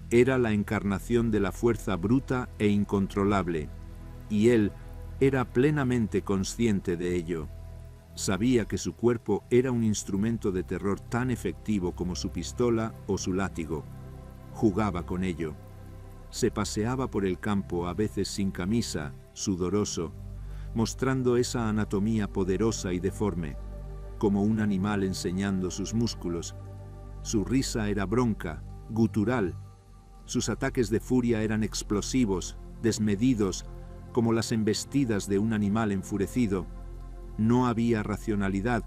Era la encarnación de la fuerza bruta e incontrolable, y él era plenamente consciente de ello. Sabía que su cuerpo era un instrumento de terror tan efectivo como su pistola o su látigo. Jugaba con ello. Se paseaba por el campo, a veces sin camisa, sudoroso, mostrando esa anatomía poderosa y deforme, como un animal enseñando sus músculos. Su risa era bronca, gutural. Sus ataques de furia eran explosivos, desmedidos, como las embestidas de un animal enfurecido. No había racionalidad,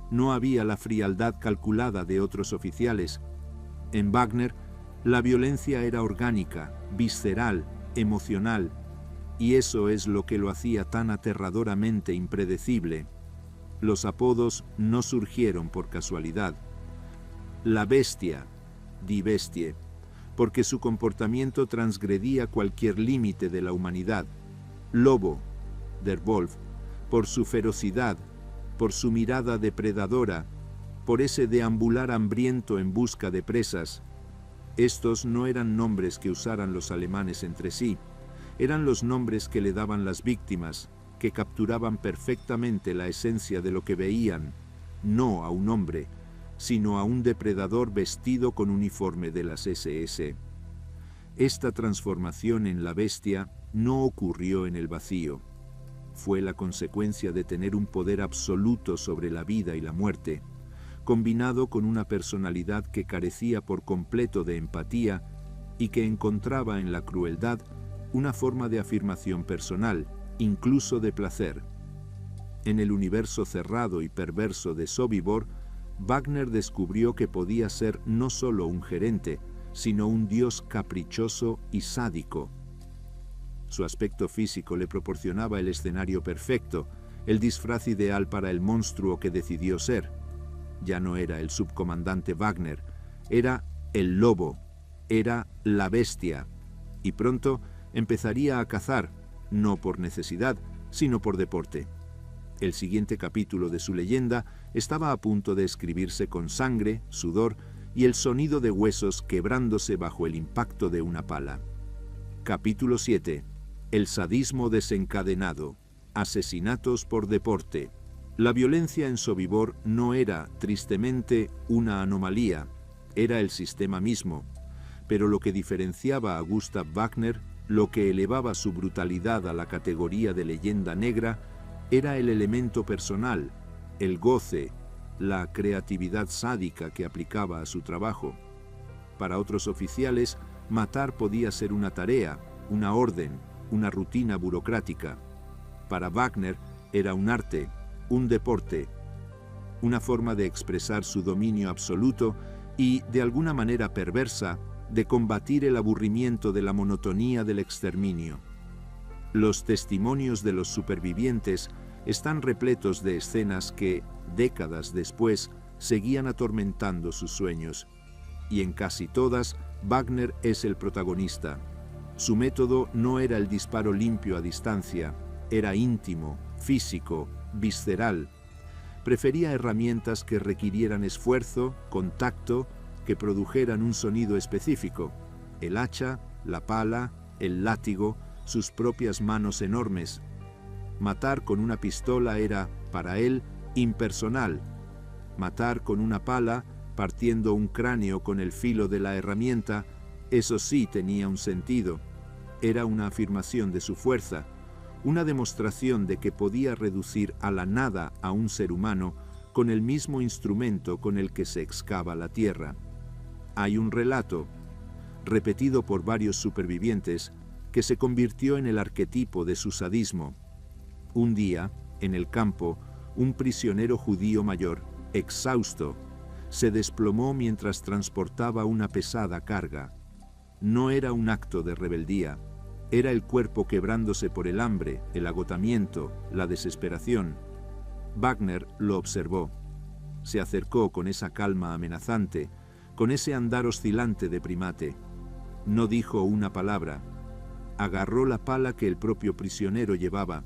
no había la frialdad calculada de otros oficiales. En Wagner, la violencia era orgánica, visceral, emocional, y eso es lo que lo hacía tan aterradoramente impredecible. Los apodos no surgieron por casualidad. La bestia, die Bestie, porque su comportamiento transgredía cualquier límite de la humanidad. Lobo, der Wolf, por su ferocidad, por su mirada depredadora, por ese deambular hambriento en busca de presas. Estos no eran nombres que usaran los alemanes entre sí, eran los nombres que le daban las víctimas, que capturaban perfectamente la esencia de lo que veían, no a un hombre, sino a un depredador vestido con uniforme de las SS. Esta transformación en la bestia no ocurrió en el vacío. Fue la consecuencia de tener un poder absoluto sobre la vida y la muerte, combinado con una personalidad que carecía por completo de empatía y que encontraba en la crueldad una forma de afirmación personal, incluso de placer. En el universo cerrado y perverso de Sobibor, Wagner descubrió que podía ser no solo un gerente, sino un dios caprichoso y sádico. Su aspecto físico le proporcionaba el escenario perfecto, el disfraz ideal para el monstruo que decidió ser. Ya no era el subcomandante Wagner, Era el lobo, era la bestia, y pronto empezaría a cazar, no por necesidad, sino por deporte. El siguiente capítulo de su leyenda estaba a punto de escribirse con sangre, sudor y el sonido de huesos quebrándose bajo el impacto de una pala. Capítulo 7. El sadismo desencadenado. Asesinatos por deporte. La violencia en Sobibor no era, tristemente, una anomalía, era el sistema mismo, pero lo que diferenciaba a Gustav Wagner, lo que elevaba su brutalidad a la categoría de leyenda negra, era el elemento personal, el goce, la creatividad sádica que aplicaba a su trabajo. Para otros oficiales, matar podía ser una tarea, una orden, una rutina burocrática. Para Wagner era un arte, un deporte, una forma de expresar su dominio absoluto y, de alguna manera perversa, de combatir el aburrimiento de la monotonía del exterminio. Los testimonios de los supervivientes están repletos de escenas que, décadas después, seguían atormentando sus sueños. Y en casi todas, Wagner es el protagonista. Su método no era el disparo limpio a distancia, era íntimo, físico, visceral. Prefería herramientas que requirieran esfuerzo, contacto, que produjeran un sonido específico. El hacha, la pala, el látigo, sus propias manos enormes. Matar con una pistola era, para él, impersonal. Matar con una pala, partiendo un cráneo con el filo de la herramienta, eso sí tenía un sentido. Era una afirmación de su fuerza, una demostración de que podía reducir a la nada a un ser humano con el mismo instrumento con el que se excava la tierra. Hay un relato, repetido por varios supervivientes, que se convirtió en el arquetipo de su sadismo. Un día, en el campo, un prisionero judío mayor, exhausto, se desplomó mientras transportaba una pesada carga. No era un acto de rebeldía, era el cuerpo quebrándose por el hambre, el agotamiento, la desesperación. Wagner lo observó. Se acercó con esa calma amenazante, con ese andar oscilante de primate. No dijo una palabra. Agarró la pala que el propio prisionero llevaba,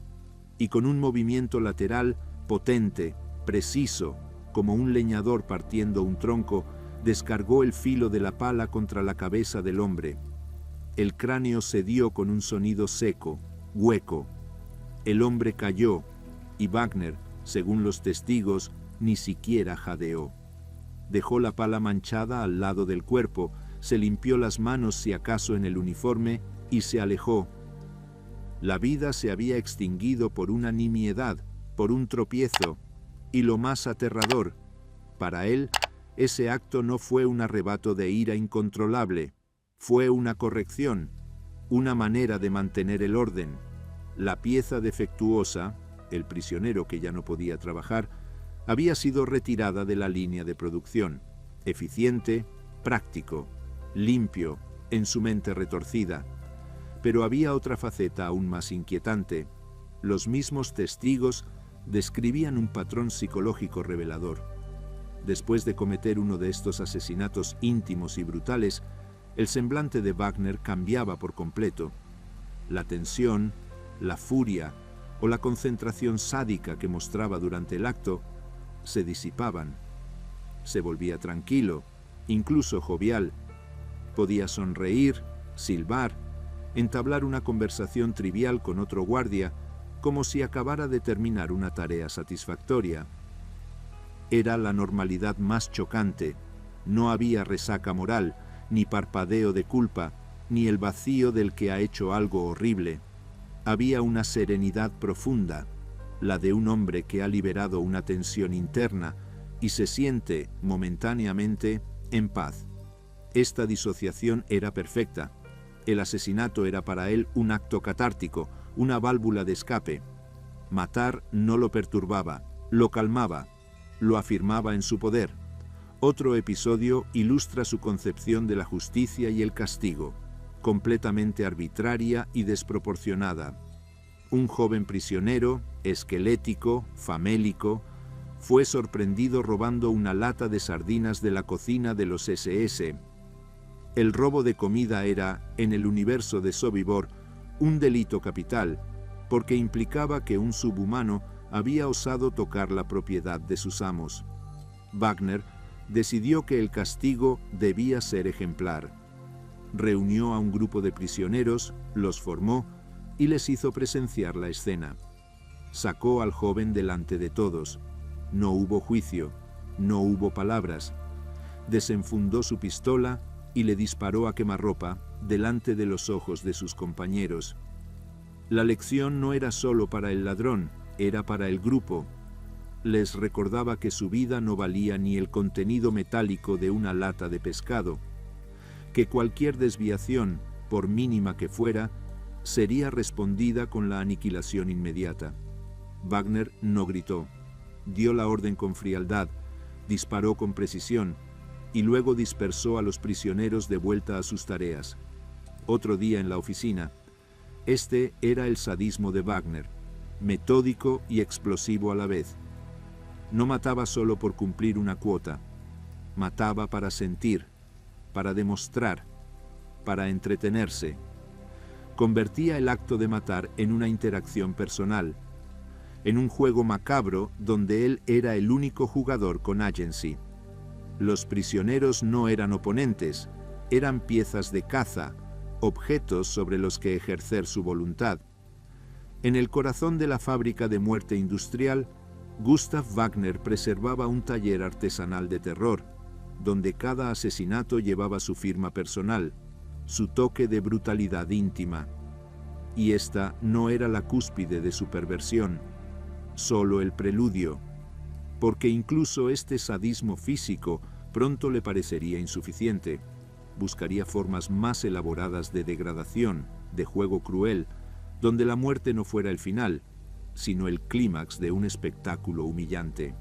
y con un movimiento lateral, potente, preciso, como un leñador partiendo un tronco, descargó el filo de la pala contra la cabeza del hombre. El cráneo cedió con un sonido seco, hueco. El hombre cayó, y Wagner, según los testigos, ni siquiera jadeó. Dejó la pala manchada al lado del cuerpo, se limpió las manos si acaso en el uniforme y se alejó. La vida se había extinguido por una nimiedad, por un tropiezo, y lo más aterrador, para él, ese acto no fue un arrebato de ira incontrolable, fue una corrección, una manera de mantener el orden. La pieza defectuosa, el prisionero que ya no podía trabajar, había sido retirada de la línea de producción, eficiente, práctico, limpio, en su mente retorcida. Pero había otra faceta aún más inquietante. Los mismos testigos describían un patrón psicológico revelador. Después de cometer uno de estos asesinatos íntimos y brutales, el semblante de Wagner cambiaba por completo. La tensión, la furia o la concentración sádica que mostraba durante el acto se disipaban. Se volvía tranquilo, incluso jovial. Podía sonreír, silbar, entablar una conversación trivial con otro guardia, como si acabara de terminar una tarea satisfactoria. Era la normalidad más chocante. No había resaca moral, ni parpadeo de culpa, ni el vacío del que ha hecho algo horrible. Había una serenidad profunda, la de un hombre que ha liberado una tensión interna y se siente, momentáneamente, en paz. Esta disociación era perfecta. El asesinato era para él un acto catártico, una válvula de escape. Matar no lo perturbaba, lo calmaba, lo afirmaba en su poder. Otro episodio ilustra su concepción de la justicia y el castigo, completamente arbitraria y desproporcionada. Un joven prisionero, esquelético, famélico, fue sorprendido robando una lata de sardinas de la cocina de los SS. El robo de comida era, en el universo de Sobibor, un delito capital, porque implicaba que un subhumano había osado tocar la propiedad de sus amos. Wagner decidió que el castigo debía ser ejemplar. Reunió a un grupo de prisioneros, los formó y les hizo presenciar la escena. Sacó al joven delante de todos. No hubo juicio, no hubo palabras. Desenfundó su pistola y le disparó a quemarropa delante de los ojos de sus compañeros. La lección no era solo para el ladrón, era para el grupo. Les recordaba que su vida no valía ni el contenido metálico de una lata de pescado, que cualquier desviación, por mínima que fuera, sería respondida con la aniquilación inmediata. Wagner no gritó. Dio la orden con frialdad, disparó con precisión y luego dispersó a los prisioneros de vuelta a sus tareas. Otro día en la oficina. Este era el sadismo de Wagner, metódico y explosivo a la vez. No mataba solo por cumplir una cuota, mataba para sentir, para demostrar, para entretenerse. Convertía el acto de matar en una interacción personal, en un juego macabro donde él era el único jugador con agency. Los prisioneros no eran oponentes, eran piezas de caza, objetos sobre los que ejercer su voluntad. En el corazón de la fábrica de muerte industrial, Gustav Wagner preservaba un taller artesanal de terror, donde cada asesinato llevaba su firma personal, su toque de brutalidad íntima. Y esta no era la cúspide de su perversión, solo el preludio, porque incluso este sadismo físico pronto le parecería insuficiente. Buscaría formas más elaboradas de degradación, de juego cruel, donde la muerte no fuera el final, sino el clímax de un espectáculo humillante.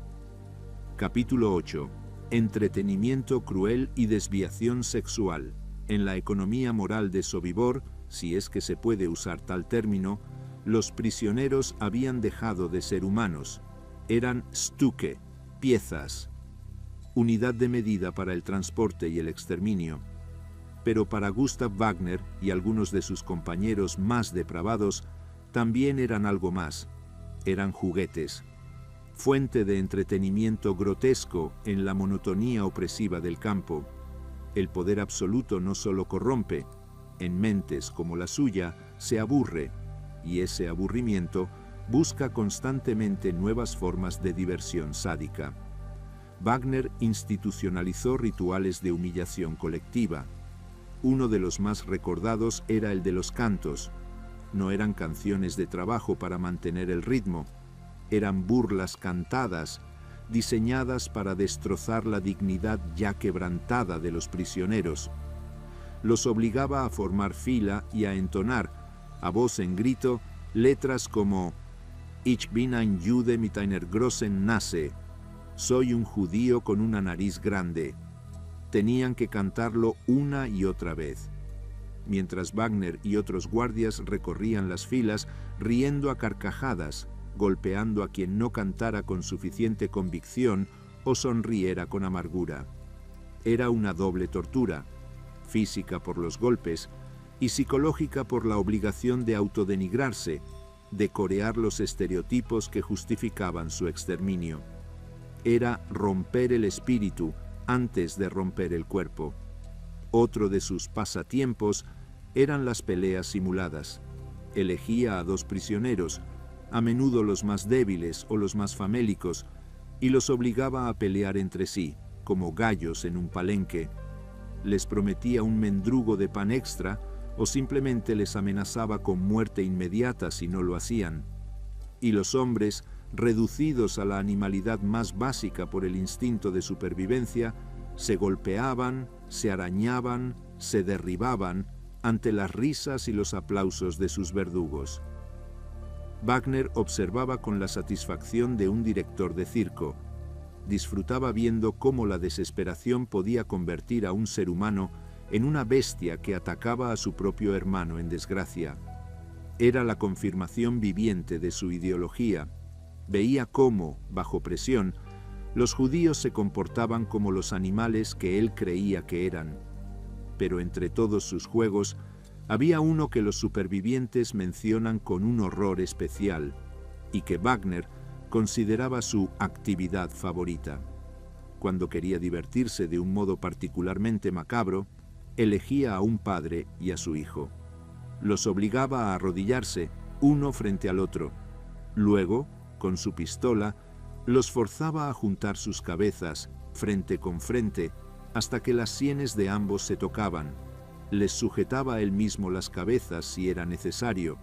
Capítulo 8. Entretenimiento cruel y desviación sexual. En la economía moral de Sobibor, si es que se puede usar tal término, los prisioneros habían dejado de ser humanos. Eran Stücke, piezas, unidad de medida para el transporte y el exterminio. Pero para Gustav Wagner y algunos de sus compañeros más depravados, también eran algo más. Eran juguetes, fuente de entretenimiento grotesco en la monotonía opresiva del campo. El poder absoluto no solo corrompe, en mentes como la suya se aburre, y ese aburrimiento busca constantemente nuevas formas de diversión sádica. Wagner institucionalizó rituales de humillación colectiva. Uno de los más recordados era el de los cantos. No eran canciones de trabajo para mantener el ritmo, eran burlas cantadas, diseñadas para destrozar la dignidad ya quebrantada de los prisioneros. Los obligaba a formar fila y a entonar, a voz en grito, letras como Ich bin ein Jude mit einer großen Nase, soy un judío con una nariz grande. Tenían que cantarlo una y otra vez. Mientras Wagner y otros guardias recorrían las filas, riendo a carcajadas, golpeando a quien no cantara con suficiente convicción o sonriera con amargura. Era una doble tortura, física por los golpes y psicológica por la obligación de autodenigrarse, de corear los estereotipos que justificaban su exterminio. Era romper el espíritu antes de romper el cuerpo. Otro de sus pasatiempos eran las peleas simuladas. Elegía a dos prisioneros, a menudo los más débiles o los más famélicos, y los obligaba a pelear entre sí, como gallos en un palenque. Les prometía un mendrugo de pan extra o simplemente les amenazaba con muerte inmediata si no lo hacían. Y los hombres, reducidos a la animalidad más básica por el instinto de supervivencia, se golpeaban, se arañaban, se derribaban ante las risas y los aplausos de sus verdugos. Wagner observaba con la satisfacción de un director de circo. Disfrutaba viendo cómo la desesperación podía convertir a un ser humano en una bestia que atacaba a su propio hermano en desgracia. Era la confirmación viviente de su ideología. Veía cómo, bajo presión, Los judíos se comportaban como los animales que él creía que eran. Pero entre todos sus juegos, había uno que los supervivientes mencionan con un horror especial, y que Wagner consideraba su actividad favorita. Cuando quería divertirse de un modo particularmente macabro, elegía a un padre y a su hijo. Los obligaba a arrodillarse, uno frente al otro. Luego, con su pistola, los forzaba a juntar sus cabezas, frente con frente, hasta que las sienes de ambos se tocaban. Les sujetaba él mismo las cabezas si era necesario,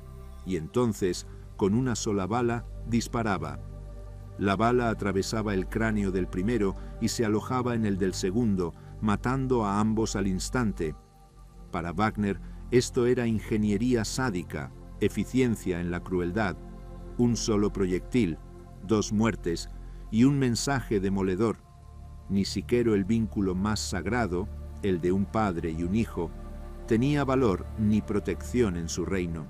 y entonces, con una sola bala, disparaba. La bala atravesaba el cráneo del primero y se alojaba en el del segundo, matando a ambos al instante. Para Wagner, esto era ingeniería sádica, eficiencia en la crueldad. Un solo proyectil, 2 muertes y un mensaje demoledor. Ni siquiera el vínculo más sagrado, el de un padre y un hijo, tenía valor ni protección en su reino.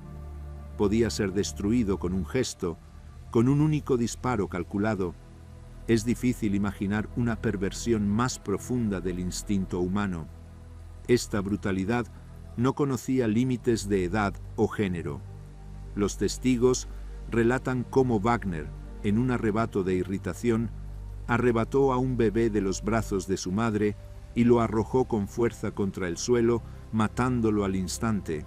Podía ser destruido con un gesto, con un único disparo calculado. Es difícil imaginar una perversión más profunda del instinto humano. Esta brutalidad no conocía límites de edad o género. Los testigos relatan cómo Wagner, en un arrebato de irritación, arrebató a un bebé de los brazos de su madre y lo arrojó con fuerza contra el suelo, matándolo al instante.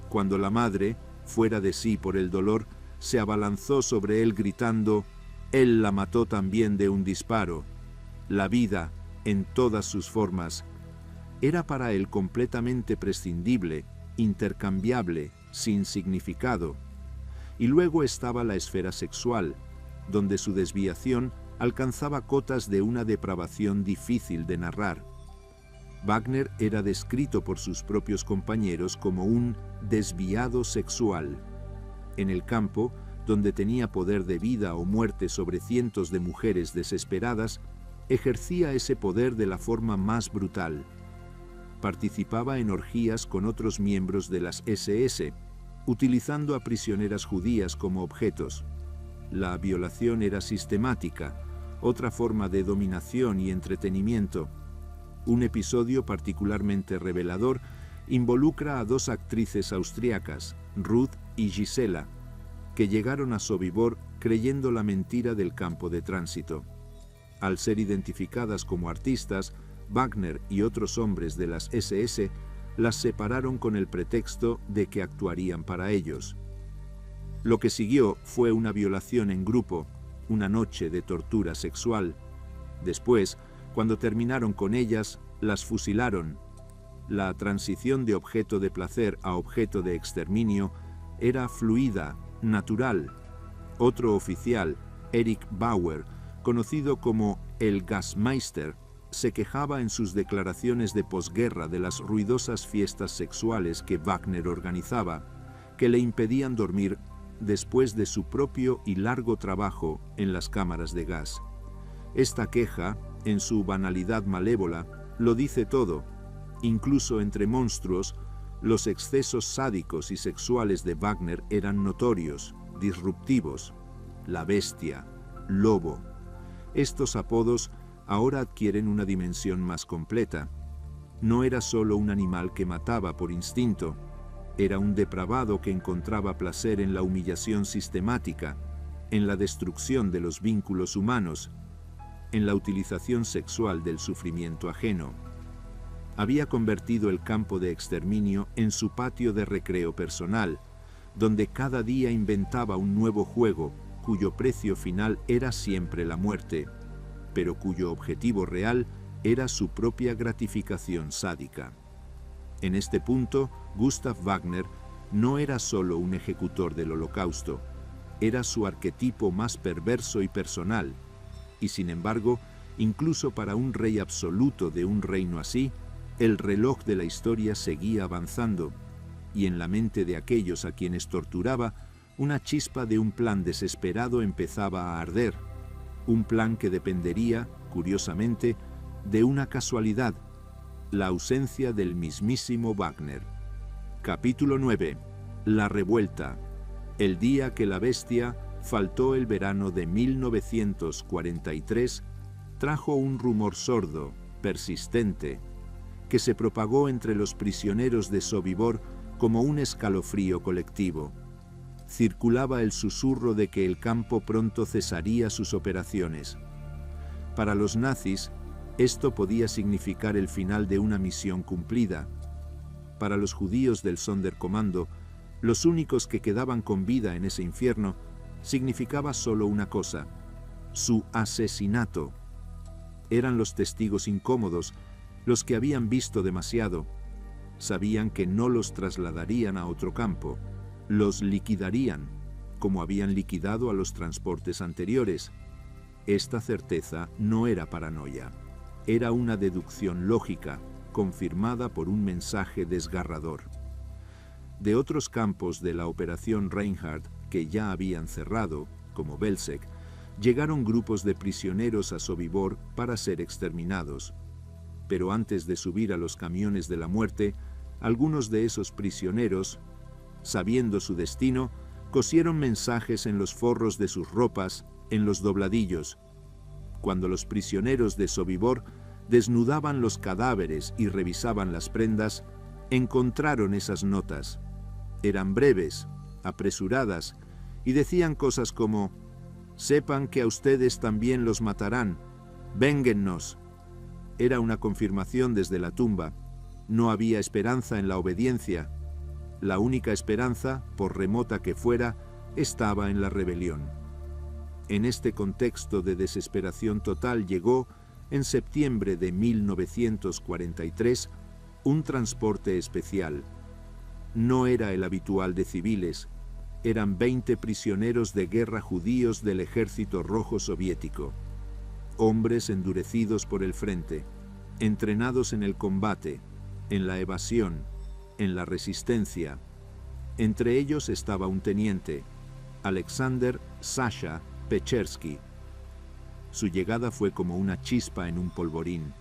Cuando la madre, fuera de sí por el dolor, se abalanzó sobre él gritando: «Él la mató también de un disparo». La vida, en todas sus formas, era para él completamente prescindible, intercambiable, sin significado. Y luego estaba la esfera sexual, donde su desviación alcanzaba cotas de una depravación difícil de narrar. Wagner era descrito por sus propios compañeros como un desviado sexual. En el campo, donde tenía poder de vida o muerte sobre cientos de mujeres desesperadas, ejercía ese poder de la forma más brutal. Participaba en orgías con otros miembros de las SS, utilizando a prisioneras judías como objetos. La violación era sistemática, otra forma de dominación y entretenimiento. Un episodio particularmente revelador involucra a 2 actrices austriacas, Ruth y Gisela, que llegaron a Sobibor creyendo la mentira del campo de tránsito. Al ser identificadas como artistas, Wagner y otros hombres de las SS las separaron con el pretexto de que actuarían para ellos. Lo que siguió fue una violación en grupo, una noche de tortura sexual. Después, cuando terminaron con ellas, las fusilaron. La transición de objeto de placer a objeto de exterminio era fluida, natural. Otro oficial, Erich Bauer, conocido como el Gasmeister, se quejaba en sus declaraciones de posguerra de las ruidosas fiestas sexuales que Wagner organizaba, que le impedían dormir después de su propio y largo trabajo en las cámaras de gas. Esta queja, en su banalidad malévola, lo dice todo. Incluso entre monstruos, los excesos sádicos y sexuales de Wagner eran notorios, disruptivos. La bestia, lobo. Estos apodos ahora adquieren una dimensión más completa. No era solo un animal que mataba por instinto, era un depravado que encontraba placer en la humillación sistemática, en la destrucción de los vínculos humanos, en la utilización sexual del sufrimiento ajeno. Había convertido el campo de exterminio en su patio de recreo personal, donde cada día inventaba un nuevo juego, cuyo precio final era siempre la muerte, pero cuyo objetivo real era su propia gratificación sádica. En este punto, Gustav Wagner no era solo un ejecutor del Holocausto, era su arquetipo más perverso y personal, y sin embargo, incluso para un rey absoluto de un reino así, el reloj de la historia seguía avanzando, y en la mente de aquellos a quienes torturaba, una chispa de un plan desesperado empezaba a arder, un plan que dependería, curiosamente, de una casualidad, la ausencia del mismísimo Wagner. Capítulo 9. La revuelta. El día que la bestia faltó el verano de 1943 trajo un rumor sordo, persistente, que se propagó entre los prisioneros de Sobibor como un escalofrío colectivo. Circulaba el susurro de que el campo pronto cesaría sus operaciones. Para los nazis, esto podía significar el final de una misión cumplida. Para los judíos del Sonderkommando, los únicos que quedaban con vida en ese infierno, significaba solo una cosa: su asesinato. Eran los testigos incómodos, los que habían visto demasiado. Sabían que no los trasladarían a otro campo, los liquidarían, como habían liquidado a los transportes anteriores. Esta certeza no era paranoia, era una deducción lógica, confirmada por un mensaje desgarrador. De otros campos de la Operación Reinhardt, que ya habían cerrado, como Belzec, llegaron grupos de prisioneros a Sobibor para ser exterminados. Pero antes de subir a los camiones de la muerte, algunos de esos prisioneros, sabiendo su destino, cosieron mensajes en los forros de sus ropas, en los dobladillos. Cuando los prisioneros de Sobibor desnudaban los cadáveres y revisaban las prendas, encontraron esas notas. Eran breves, apresuradas, y decían cosas como: «Sepan que a ustedes también los matarán. Vénguennos». Era una confirmación desde la tumba. No había esperanza en la obediencia. La única esperanza, por remota que fuera, estaba en la rebelión. En este contexto de desesperación total llegó, en septiembre de 1943, un transporte especial. No era el habitual de civiles, eran 20 prisioneros de guerra judíos del Ejército Rojo Soviético. Hombres endurecidos por el frente, entrenados en el combate, en la evasión, en la resistencia. Entre ellos estaba un teniente, Alexander Sasha Pechersky. Su llegada fue como una chispa en un polvorín.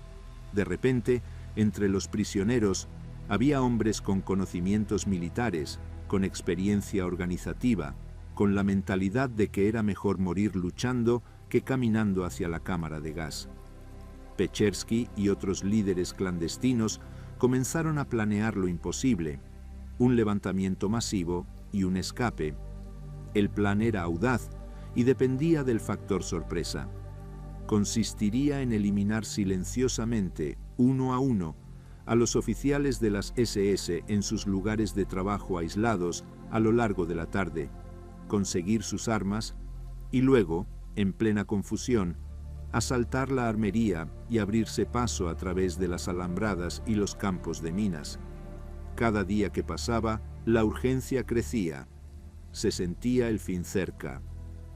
De repente, entre los prisioneros, había hombres con conocimientos militares, con experiencia organizativa, con la mentalidad de que era mejor morir luchando que caminando hacia la cámara de gas. Pechersky y otros líderes clandestinos comenzaron a planear lo imposible, un levantamiento masivo y un escape. El plan era audaz y dependía del factor sorpresa. Consistiría en eliminar silenciosamente, uno a los oficiales de las SS en sus lugares de trabajo aislados a lo largo de la tarde, conseguir sus armas y luego, en plena confusión, asaltar la armería y abrirse paso a través de las alambradas y los campos de minas. Cada día que pasaba, la urgencia crecía. Se sentía el fin cerca.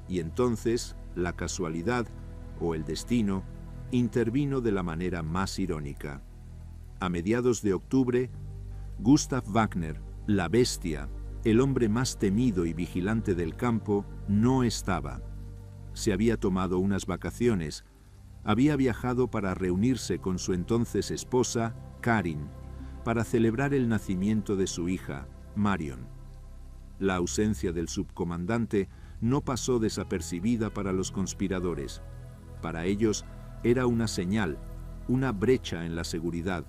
Y entonces, la casualidad, o el destino, intervino de la manera más irónica. A mediados de octubre, Gustav Wagner, la bestia, el hombre más temido y vigilante del campo, no estaba. Se había tomado unas vacaciones, había viajado para reunirse con su entonces esposa, Karin, para celebrar el nacimiento de su hija, Marion. La ausencia del subcomandante no pasó desapercibida para los conspiradores. Para ellos era una señal, una brecha en la seguridad.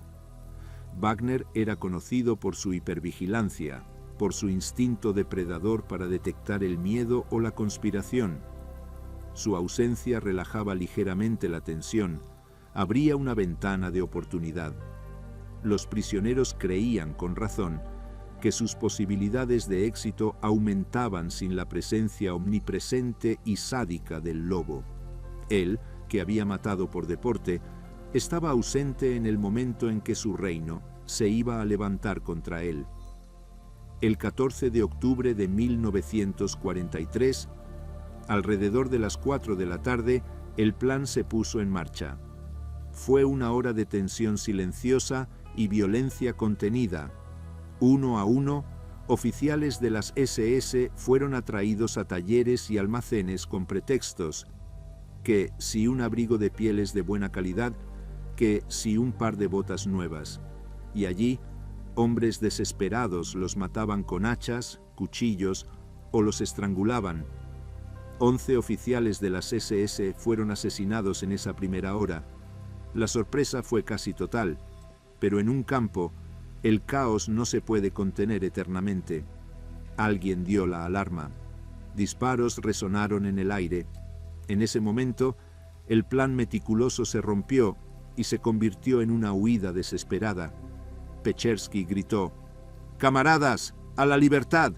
Wagner era conocido por su hipervigilancia, por su instinto depredador para detectar el miedo o la conspiración. Su ausencia relajaba ligeramente la tensión, abría una ventana de oportunidad. Los prisioneros creían, con razón, que sus posibilidades de éxito aumentaban sin la presencia omnipresente y sádica del lobo. Él, que había matado por deporte, estaba ausente en el momento en que su reino se iba a levantar contra él. El 14 de octubre de 1943, alrededor de las 4 de la tarde, el plan se puso en marcha. Fue una hora de tensión silenciosa y violencia contenida. Uno a uno, oficiales de las SS fueron atraídos a talleres y almacenes con pretextos, que si un abrigo de pieles de buena calidad, que si un par de botas nuevas. Y allí, hombres desesperados los mataban con hachas, cuchillos o los estrangulaban. 11 oficiales de las SS fueron asesinados en esa primera hora. La sorpresa fue casi total, pero en un campo, el caos no se puede contener eternamente. Alguien dio la alarma. Disparos resonaron en el aire. En ese momento, el plan meticuloso se rompió y se convirtió en una huida desesperada. Pechersky gritó: «¡Camaradas, a la libertad!».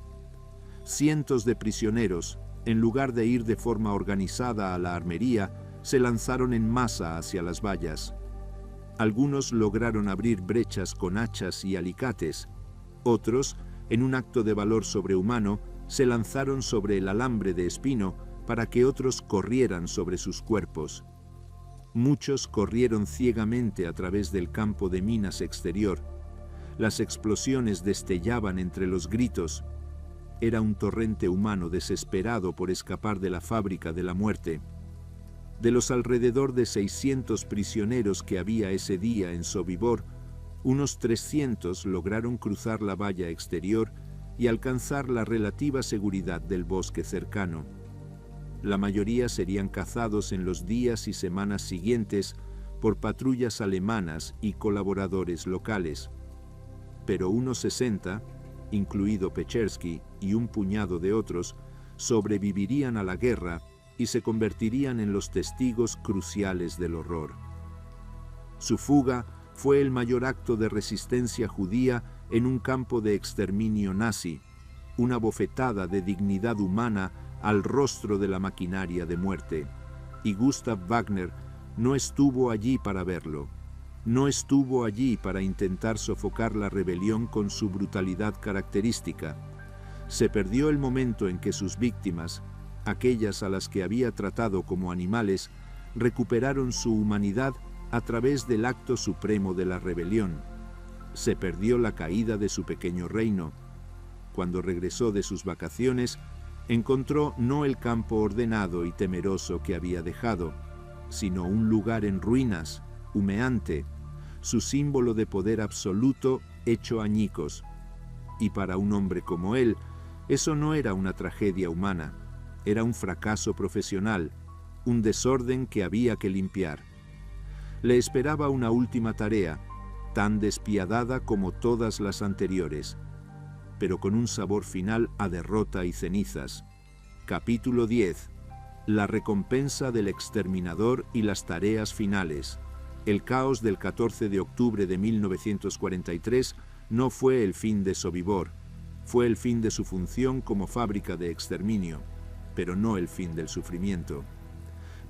Cientos de prisioneros, en lugar de ir de forma organizada a la armería, se lanzaron en masa hacia las vallas. Algunos lograron abrir brechas con hachas y alicates. Otros, en un acto de valor sobrehumano, se lanzaron sobre el alambre de espino para que otros corrieran sobre sus cuerpos. Muchos corrieron ciegamente a través del campo de minas exterior. Las explosiones destellaban entre los gritos. Era un torrente humano desesperado por escapar de la fábrica de la muerte. De los alrededor de 600 prisioneros que había ese día en Sobibor, unos 300 lograron cruzar la valla exterior y alcanzar la relativa seguridad del bosque cercano. La mayoría serían cazados en los días y semanas siguientes por patrullas alemanas y colaboradores locales. Pero unos 60, incluido Pechersky y un puñado de otros, sobrevivirían a la guerra y se convertirían en los testigos cruciales del horror. Su fuga fue el mayor acto de resistencia judía en un campo de exterminio nazi, una bofetada de dignidad humana al rostro de la maquinaria de muerte. Y Gustav Wagner no estuvo allí para verlo. No estuvo allí para intentar sofocar la rebelión con su brutalidad característica. Se perdió el momento en que sus víctimas, aquellas a las que había tratado como animales, recuperaron su humanidad a través del acto supremo de la rebelión. Se perdió la caída de su pequeño reino. Cuando regresó de sus vacaciones, encontró no el campo ordenado y temeroso que había dejado, sino un lugar en ruinas, humeante, su símbolo de poder absoluto hecho añicos. Y para un hombre como él, eso no era una tragedia humana, era un fracaso profesional, un desorden que había que limpiar. Le esperaba una última tarea, tan despiadada como todas las anteriores, pero con un sabor final a derrota y cenizas. Capítulo 10. La recompensa del exterminador y las tareas finales. El caos del 14 de octubre de 1943 no fue el fin de Sobibor, fue el fin de su función como fábrica de exterminio, pero no el fin del sufrimiento.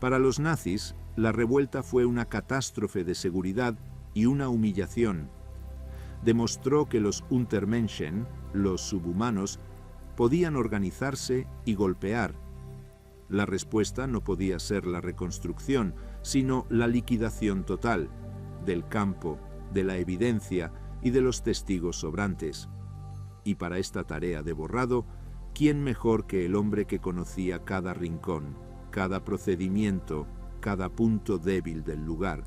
Para los nazis, la revuelta fue una catástrofe de seguridad y una humillación. Demostró que los Untermenschen, los subhumanos, podían organizarse y golpear. La respuesta no podía ser la reconstrucción, sino la liquidación total del campo, de la evidencia y de los testigos sobrantes. Y para esta tarea de borrado, ¿quién mejor que el hombre que conocía cada rincón, cada procedimiento, cada punto débil del lugar?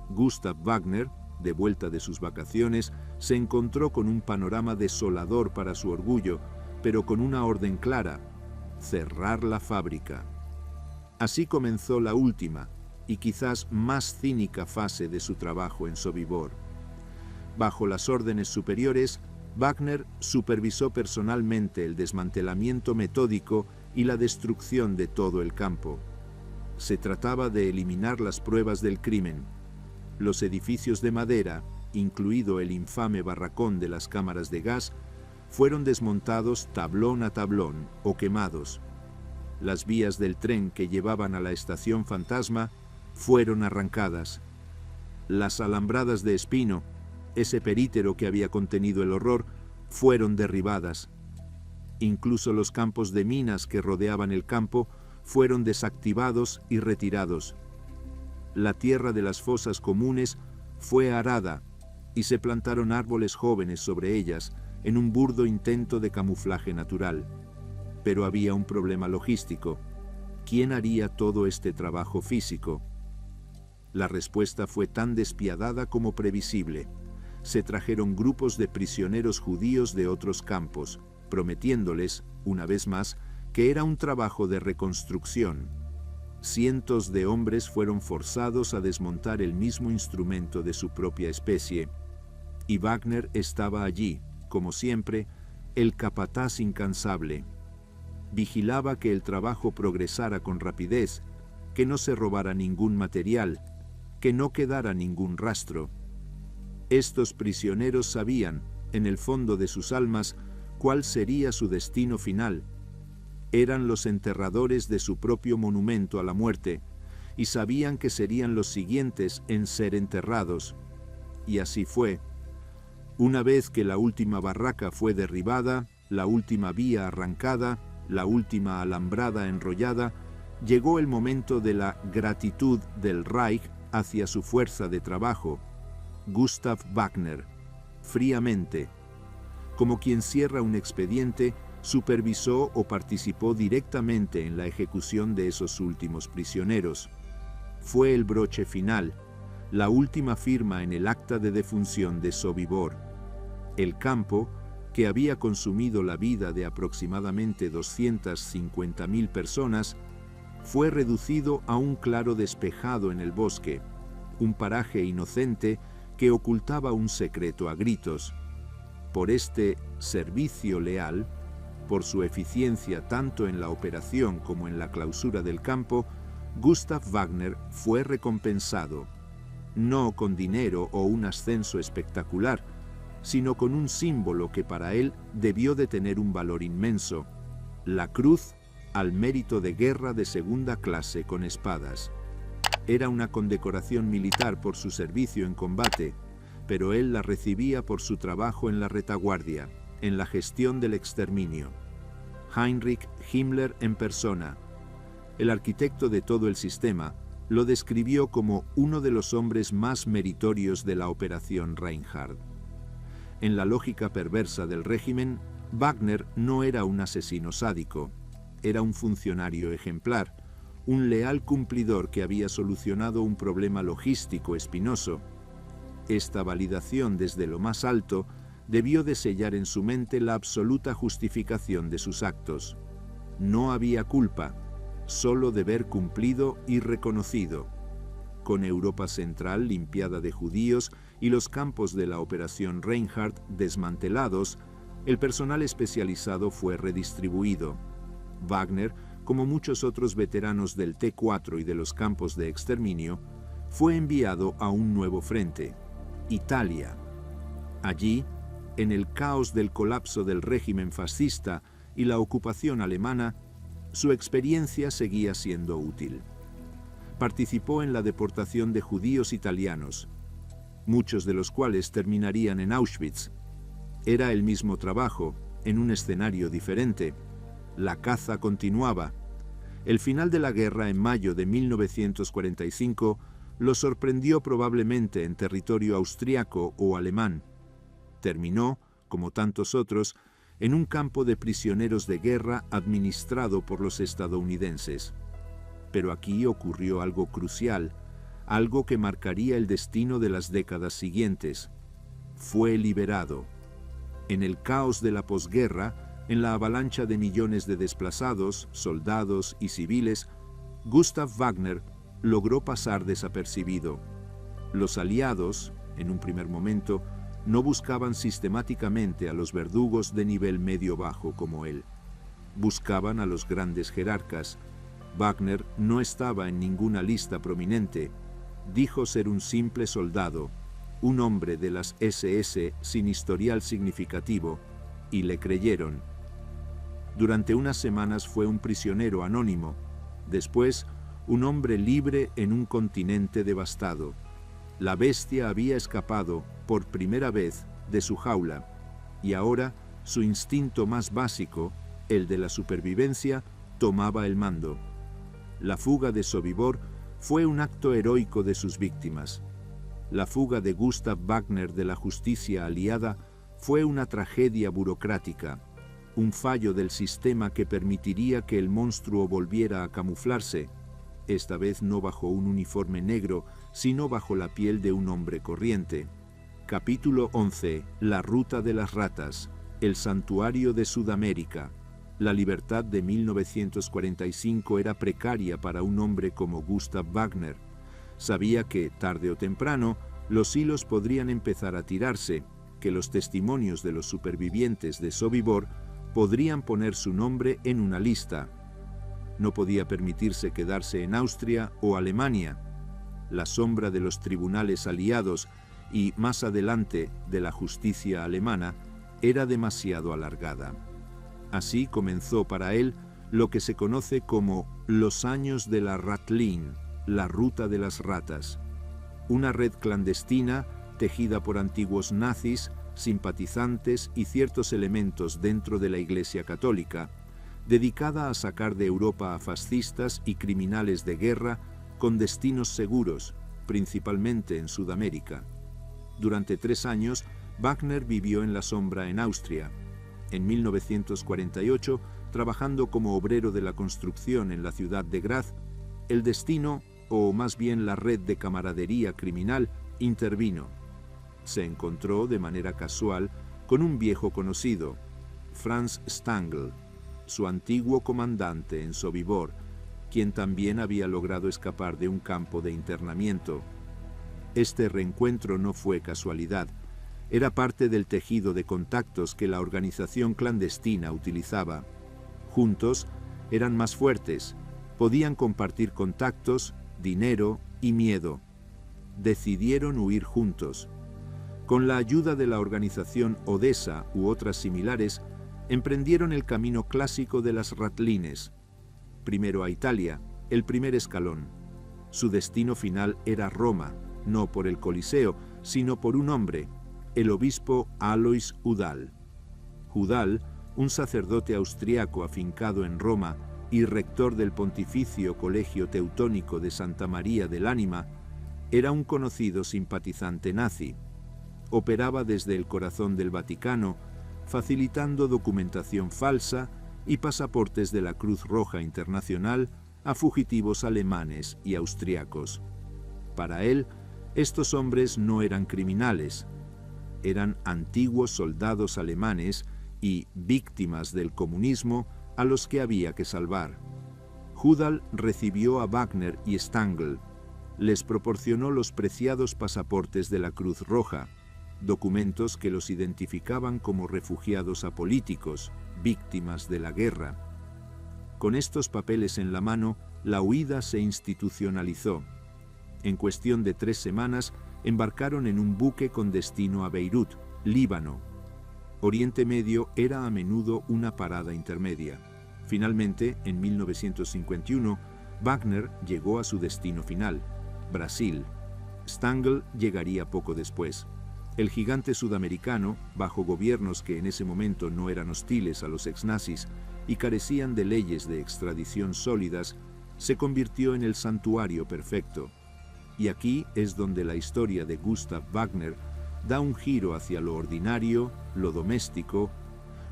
Gustav Wagner, de vuelta de sus vacaciones, se encontró con un panorama desolador para su orgullo, pero con una orden clara: cerrar la fábrica. Así comenzó la última y quizás más cínica fase de su trabajo en Sobibor. Bajo las órdenes superiores, Wagner supervisó personalmente el desmantelamiento metódico y la destrucción de todo el campo. Se trataba de eliminar las pruebas del crimen. Los edificios de madera, incluido el infame barracón de las cámaras de gas, fueron desmontados tablón a tablón o quemados. Las vías del tren que llevaban a la estación fantasma fueron arrancadas. Las alambradas de espino, ese perítero que había contenido el horror, fueron derribadas. Incluso los campos de minas que rodeaban el campo fueron desactivados y retirados. La tierra de las fosas comunes fue arada y se plantaron árboles jóvenes sobre ellas en un burdo intento de camuflaje natural. Pero había un problema logístico. ¿Quién haría todo este trabajo físico? La respuesta fue tan despiadada como previsible. Se trajeron grupos de prisioneros judíos de otros campos, prometiéndoles, una vez más, que era un trabajo de reconstrucción. Cientos de hombres fueron forzados a desmontar el mismo instrumento de su propia especie, y Wagner estaba allí, como siempre, el capataz incansable. Vigilaba que el trabajo progresara con rapidez, que no se robara ningún material, que no quedara ningún rastro. Estos prisioneros sabían, en el fondo de sus almas, cuál sería su destino final. Eran los enterradores de su propio monumento a la muerte, y sabían que serían los siguientes en ser enterrados. Y así fue. Una vez que la última barraca fue derribada, la última vía arrancada, la última alambrada enrollada, llegó el momento de la gratitud del Reich hacia su fuerza de trabajo. Gustav Wagner, fríamente, como quien cierra un expediente, supervisó o participó directamente en la ejecución de esos últimos prisioneros. Fue el broche final, la última firma en el acta de defunción de Sobibor. El campo, que había consumido la vida de aproximadamente 250.000 personas, fue reducido a un claro despejado en el bosque, un paraje inocente que ocultaba un secreto a gritos. Por este servicio leal, por su eficiencia tanto en la operación como en la clausura del campo, Gustav Wagner fue recompensado, no con dinero o un ascenso espectacular, sino con un símbolo que para él debió de tener un valor inmenso: la cruz al mérito de guerra de segunda clase con espadas. Era una condecoración militar por su servicio en combate, pero él la recibía por su trabajo en la retaguardia, en la gestión del exterminio. Heinrich Himmler en persona, el arquitecto de todo el sistema, lo describió como uno de los hombres más meritorios de la Operación Reinhard. En la lógica perversa del régimen, Wagner no era un asesino sádico, era un funcionario ejemplar, un leal cumplidor que había solucionado un problema logístico espinoso. Esta validación desde lo más alto debió de sellar en su mente la absoluta justificación de sus actos. No había culpa, solo deber cumplido y reconocido. Con Europa Central limpiada de judíos y los campos de la Operación Reinhard desmantelados, el personal especializado fue redistribuido. Wagner, como muchos otros veteranos del T4 y de los campos de exterminio, fue enviado a un nuevo frente, Italia. Allí, en el caos del colapso del régimen fascista y la ocupación alemana, su experiencia seguía siendo útil. Participó en la deportación de judíos italianos, muchos de los cuales terminarían en Auschwitz. Era el mismo trabajo, en un escenario diferente. La caza continuaba. El final de la guerra en mayo de 1945 lo sorprendió probablemente en territorio austriaco o alemán. Terminó, como tantos otros, en un campo de prisioneros de guerra administrado por los estadounidenses. Pero aquí ocurrió algo crucial, algo que marcaría el destino de las décadas siguientes. Fue liberado. En el caos de la posguerra, en la avalancha de millones de desplazados, soldados y civiles, Gustav Wagner logró pasar desapercibido. Los aliados, en un primer momento, no buscaban sistemáticamente a los verdugos de nivel medio-bajo como él. Buscaban a los grandes jerarcas. Wagner no estaba en ninguna lista prominente. Dijo ser un simple soldado, un hombre de las SS sin historial significativo, y le creyeron. Durante unas semanas fue un prisionero anónimo, después un hombre libre en un continente devastado. La bestia había escapado, por primera vez, de su jaula, y ahora su instinto más básico, el de la supervivencia, tomaba el mando. La fuga de Sobibor fue un acto heroico de sus víctimas. La fuga de Gustav Wagner de la justicia aliada fue una tragedia burocrática, un fallo del sistema que permitiría que el monstruo volviera a camuflarse, esta vez no bajo un uniforme negro, sino bajo la piel de un hombre corriente. Capítulo 11. La ruta de las ratas, el santuario de Sudamérica. La libertad de 1945 era precaria para un hombre como Gustav Wagner. Sabía que, tarde o temprano, los hilos podrían empezar a tirarse, que los testimonios de los supervivientes de Sobibor podrían poner su nombre en una lista. No podía permitirse quedarse en Austria o Alemania. La sombra de los tribunales aliados y, más adelante, de la justicia alemana, era demasiado alargada. Así comenzó para él lo que se conoce como los años de la Ratlin, la ruta de las ratas, una red clandestina tejida por antiguos nazis, simpatizantes y ciertos elementos dentro de la Iglesia Católica, dedicada a sacar de Europa a fascistas y criminales de guerra con destinos seguros, principalmente en Sudamérica. Durante 3 años, Wagner vivió en la sombra en Austria. En 1948, trabajando como obrero de la construcción en la ciudad de Graz, el destino, o más bien la red de camaradería criminal, intervino. Se encontró de manera casual con un viejo conocido, Franz Stangl, su antiguo comandante en Sobibor, quien también había logrado escapar de un campo de internamiento. Este reencuentro no fue casualidad, era parte del tejido de contactos que la organización clandestina utilizaba. Juntos eran más fuertes, podían compartir contactos, dinero y miedo. Decidieron huir juntos. Con la ayuda de la organización Odessa u otras similares, emprendieron el camino clásico de las Ratlines. Primero a Italia, el primer escalón. Su destino final era Roma, no por el Coliseo, sino por un hombre, el obispo Alois Hudal. Hudal, un sacerdote austriaco afincado en Roma y rector del Pontificio Colegio Teutónico de Santa María del Ánima, era un conocido simpatizante nazi. Operaba desde el corazón del Vaticano, facilitando documentación falsa y pasaportes de la Cruz Roja Internacional a fugitivos alemanes y austriacos. Para él, estos hombres no eran criminales, eran antiguos soldados alemanes y víctimas del comunismo a los que había que salvar. Hudal recibió a Wagner y Stangl, les proporcionó los preciados pasaportes de la Cruz Roja, documentos que los identificaban como refugiados apolíticos, víctimas de la guerra. Con estos papeles en la mano, la huida se institucionalizó. En cuestión de 3 semanas, embarcaron en un buque con destino a Beirut, Líbano. Oriente Medio era a menudo una parada intermedia. Finalmente, en 1951, Wagner llegó a su destino final, Brasil. Stangl llegaría poco después. El gigante sudamericano, bajo gobiernos que en ese momento no eran hostiles a los exnazis y carecían de leyes de extradición sólidas, se convirtió en el santuario perfecto. Y aquí es donde la historia de Gustav Wagner da un giro hacia lo ordinario, lo doméstico,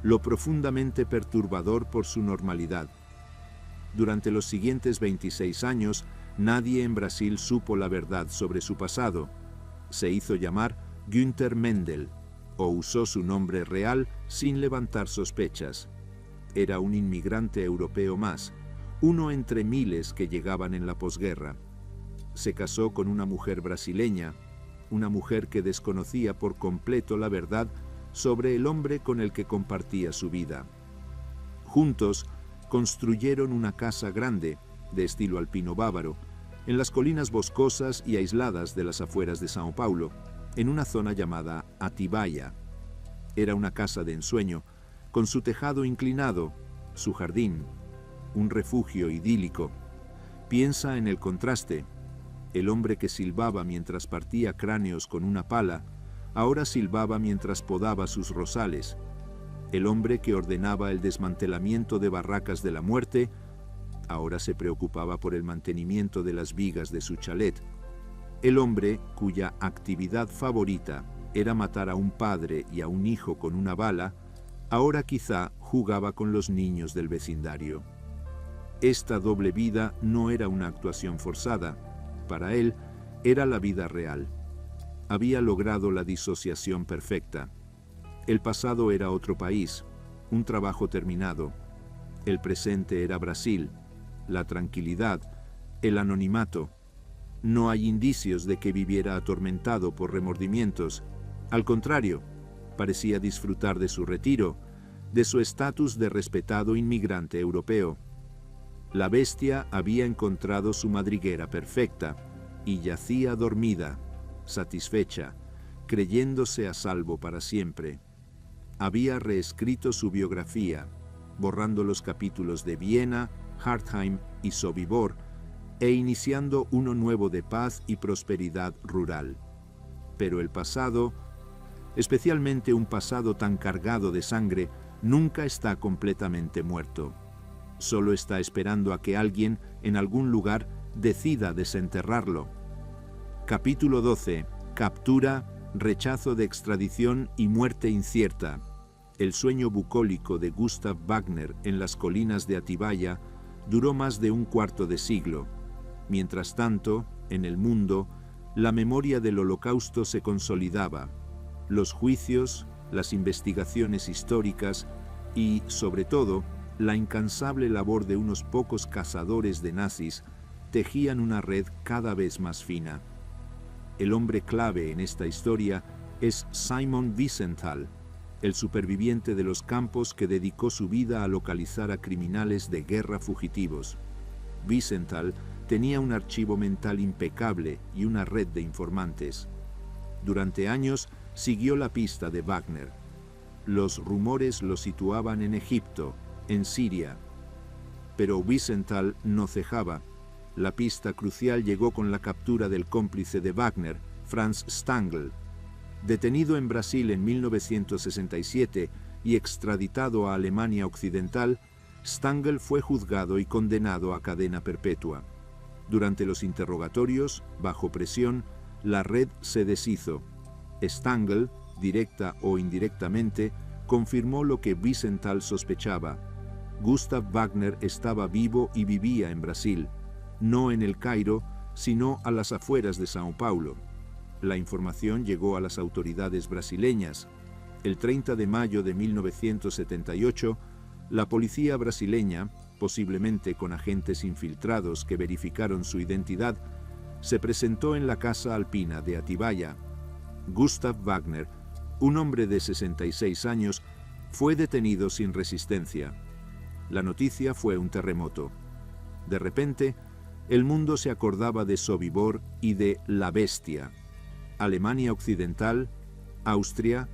lo profundamente perturbador por su normalidad. Durante los siguientes 26 años, nadie en Brasil supo la verdad sobre su pasado. Se hizo llamar Günther Mendel, o usó su nombre real sin levantar sospechas. Era un inmigrante europeo más, uno entre miles que llegaban en la posguerra. Se casó con una mujer brasileña, una mujer que desconocía por completo la verdad sobre el hombre con el que compartía su vida. Juntos construyeron una casa grande, de estilo alpino bávaro, en las colinas boscosas y aisladas de las afueras de São Paulo, en una zona llamada Atibaia. Era una casa de ensueño, con su tejado inclinado, su jardín, un refugio idílico. Piensa en el contraste. El hombre que silbaba mientras partía cráneos con una pala, ahora silbaba mientras podaba sus rosales. El hombre que ordenaba el desmantelamiento de barracas de la muerte, ahora se preocupaba por el mantenimiento de las vigas de su chalet. El hombre cuya actividad favorita era matar a un padre y a un hijo con una bala, ahora quizá jugaba con los niños del vecindario. Esta doble vida no era una actuación forzada. Para él, era la vida real. Había logrado la disociación perfecta. El pasado era otro país, un trabajo terminado. El presente era Brasil, la tranquilidad, el anonimato. No hay indicios de que viviera atormentado por remordimientos. Al contrario, parecía disfrutar de su retiro, de su estatus de respetado inmigrante europeo. La bestia había encontrado su madriguera perfecta y yacía dormida, satisfecha, creyéndose a salvo para siempre. Había reescrito su biografía, borrando los capítulos de Viena, Hartheim y Sobibor, e iniciando uno nuevo de paz y prosperidad rural. Pero el pasado, especialmente un pasado tan cargado de sangre, nunca está completamente muerto. Solo está esperando a que alguien, en algún lugar, decida desenterrarlo. Capítulo 12. Captura, rechazo de extradición y muerte incierta. El sueño bucólico de Gustav Wagner en las colinas de Atibaia duró más de un cuarto de siglo. Mientras tanto, en el mundo, la memoria del Holocausto se consolidaba. Los juicios, las investigaciones históricas y, sobre todo, la incansable labor de unos pocos cazadores de nazis tejían una red cada vez más fina. El hombre clave en esta historia es Simon Wiesenthal, el superviviente de los campos que dedicó su vida a localizar a criminales de guerra fugitivos. Wiesenthal tenía un archivo mental impecable y una red de informantes. Durante años siguió la pista de Wagner. Los rumores lo situaban en Egipto, en Siria. Pero Wiesenthal no cejaba. La pista crucial llegó con la captura del cómplice de Wagner, Franz Stangl. Detenido en Brasil en 1967 y extraditado a Alemania Occidental, Stangl fue juzgado y condenado a cadena perpetua. Durante los interrogatorios, bajo presión, la red se deshizo. Stangl, directa o indirectamente, confirmó lo que Wiesenthal sospechaba. Gustav Wagner estaba vivo y vivía en Brasil, no en el Cairo, sino a las afueras de Sao Paulo. La información llegó a las autoridades brasileñas. El 30 de mayo de 1978, la policía brasileña, posiblemente con agentes infiltrados que verificaron su identidad, se presentó en la casa alpina de Atibaia. Gustav Wagner, un hombre de 66 años, fue detenido sin resistencia. La noticia fue un terremoto. De repente, el mundo se acordaba de Sobibor y de la bestia. Alemania Occidental, Austria,